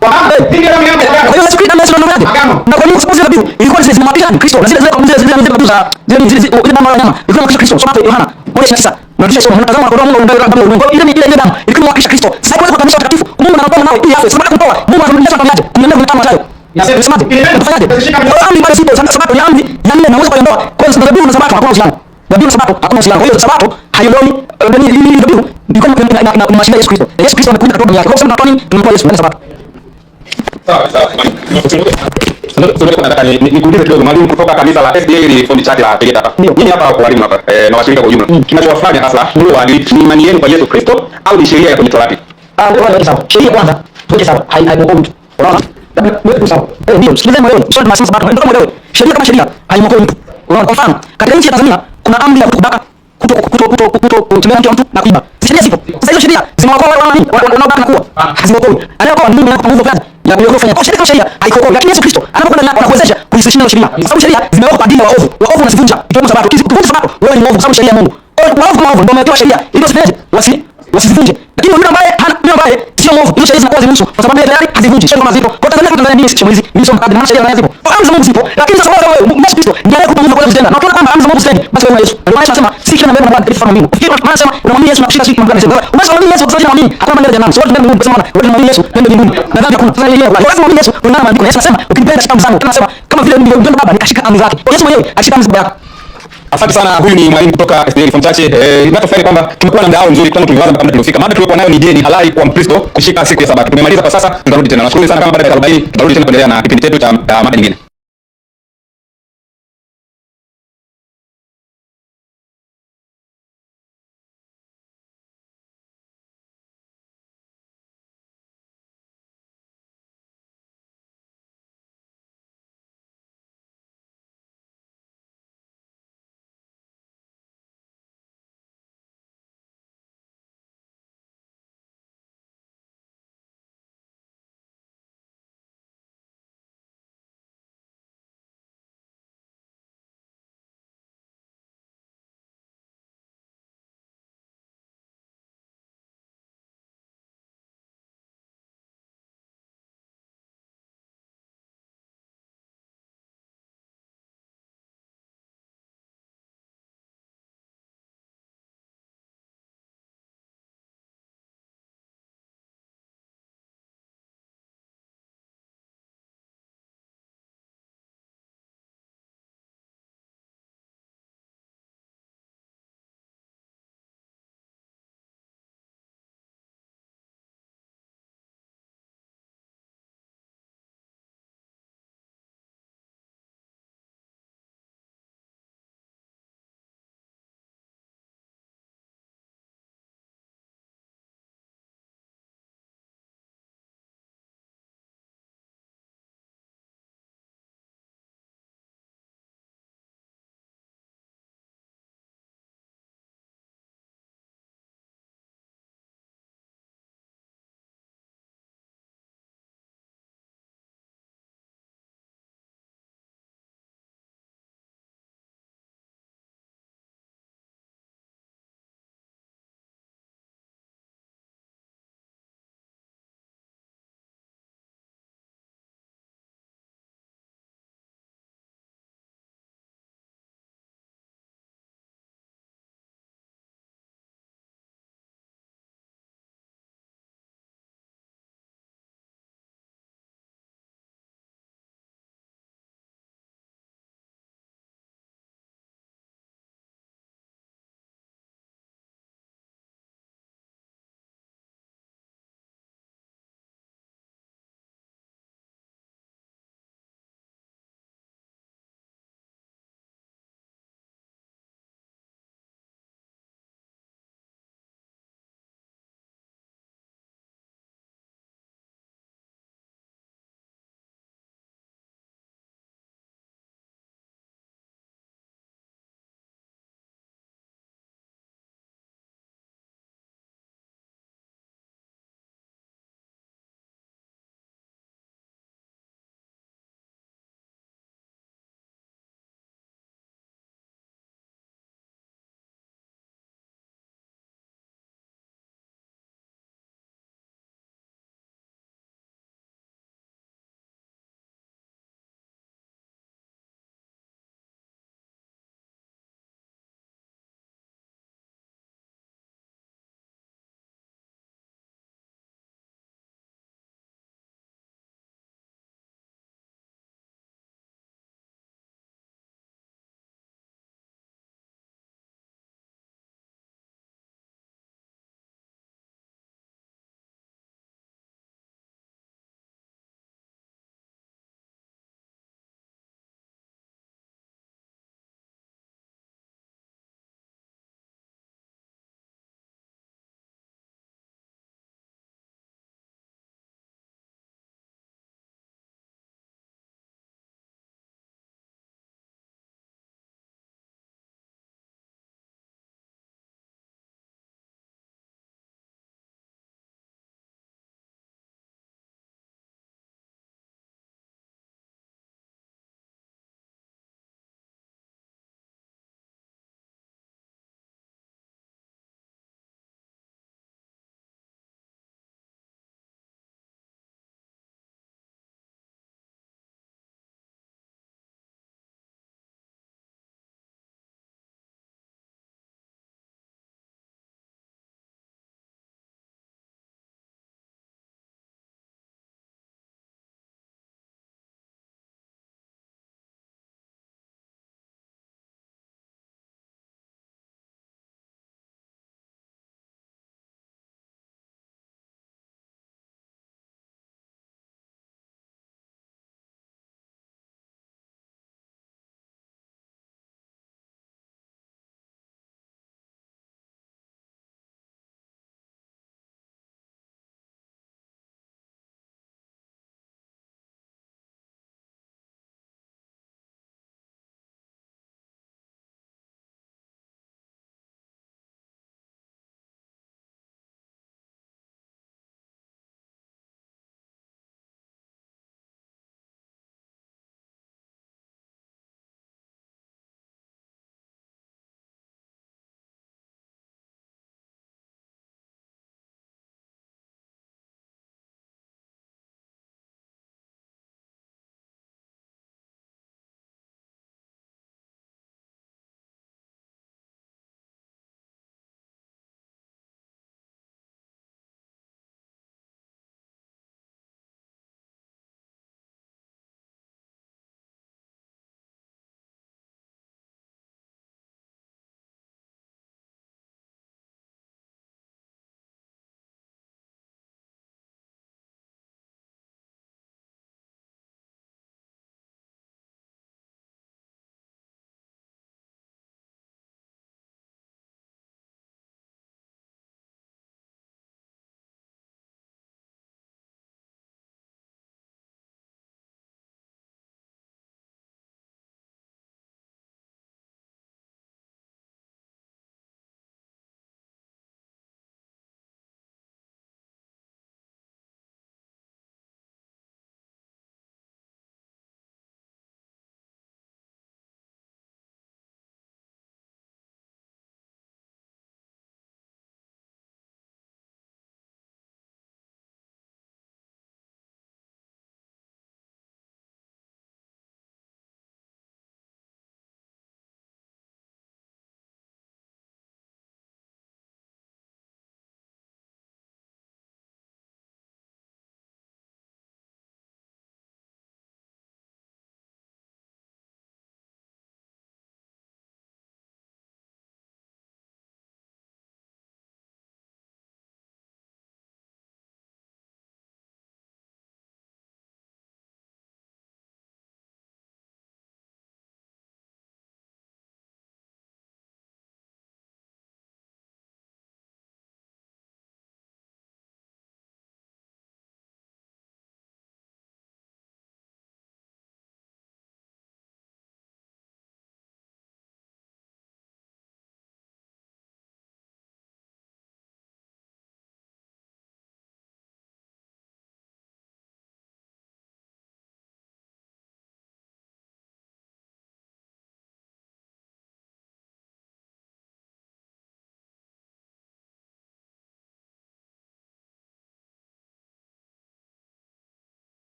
Kwa hiyo Yesu Kristo amesema ndio yake. Na kwa nini sababu dhabihu ilikuwa zinamwakilisha Kristo na zile dhabihu zile damu ya wanyama ilikuwa inawakilisha Kristo. Soma Yohana 1:29. Unarudisha somo. Unatazama kwa Mungu ndio damu ya ulimwengu. Ile damu ilikuwa inawakilisha Kristo. Sasa kwa kutamsha takatifu Mungu anatoa nao ili afe. Sababu kumtoa Mungu anamrudisha kwa mlaji. Tunaenda kwa Mathayo. Nasemaje? Unafanyaje? Amri bado sipo. Sabato ni amri ya nne, naweza kuiondoa. Kwa hiyo dhabihu na Sabato hakuna uhusiano. Dhabihu na Sabato hakuna uhusiano. Kwa hiyo Sabato haiondoi ile dhabihu ni kama inamwashiria Yesu Kristo. Yesu Kristo amekuja kutoa damu yake. Kwa sababu tunatoa nini? Tunatoa Yesu na Sabato. Sawa. Nataka nikuulize kidogo mwalimu kutoka kanisa la SDA Reformed Church la Tegeta hapa. Nyinyi hapa walimu hapa na washirika kwa ujumla. Kinachowafanya hasa ndio waadilifu ni imani yenu kwa Yesu Kristo au ni sheria ya kwenye Torati? Wala sawa. Sheria kwanza, tuwe sawa. Haimwokoa mtu. Unaona? Ndio sawa. Ndio, sikilizeni leo. Sio tunasema Sabato. Ndio kama leo. Sheria kama sheria haimwokoa mtu. Unaona? Kwa mfano, katika nchi ya Tanzania kuna amri ya kubaka, kutembea mtu na kuiba. Sheria zipo. Sasa hizo sheria zimewakoa wale nini? Wanaobaka na kuua. Hazimwokoi. Anayokoa ni Mungu kwa nguvu kazi ya kufanya. Kwa sheria haikokoi. Lakini Yesu Kristo anapokwenda anakuwezesha kuishinda sheria. Kwa sababu sheria zimewekwa kwa ajili ya waovu. Waovu wanasivunja. Ikiwemo Sabato. Ukivunja Sabato, wewe ni mwovu kwa sababu sheria ya Mungu. Waovu kama waovu ndio wamewekewa sheria ili wasivunje. Lakini yule ambaye sio mwovu, hizo sheria zinakuwa zimuhusu kwa sababu yeye tayari hazivunji. Sheria kama zipo. Kwa Tanzania dini sio mwizi. Mimi sio mkadri na sheria zipo. Amri za Mungu zipo. Lakini sasa wewe Yesu Kristo ndiye anayekupa nguvu kwa kutenda. Na ukiona kwamba amri za Mungu zitendi, basi wewe Yesu. Ndio maana tunasema si kila mbele na Bwana kifano Mungu. Fikiri maana sema unamwamini Yesu na kushika siku Mungu anasema. Unamwamini Yesu kwa sababu unamwamini. Hakuna maneno ya jana. Sio tunamwamini Mungu sema wewe unamwamini Yesu ndio mbinguni. Na dhambi hakuna. Sasa yeye kwa sababu Yesu unaona maandiko Yesu anasema ukinipenda shika amri zangu. Tunasema kama vile nilivyompenda Baba nikashika amri zake. Yesu mwenyewe alishika amri zake. Asante sana. Huyu ni mwalimu kutoka SDA Reformed Church. Inatofanya kwamba tumekuwa na mdao mzuri tangu tulianza mpaka tulifika. Mada tulikuwa nayo ni je, ni halali kwa Mkristo kushika siku ya Sabato. Tumemaliza kwa sasa, tutarudi tena. Nashukuru sana kama baada ya 40 tutarudi tena kuendelea na kipindi chetu cha mada nyingine.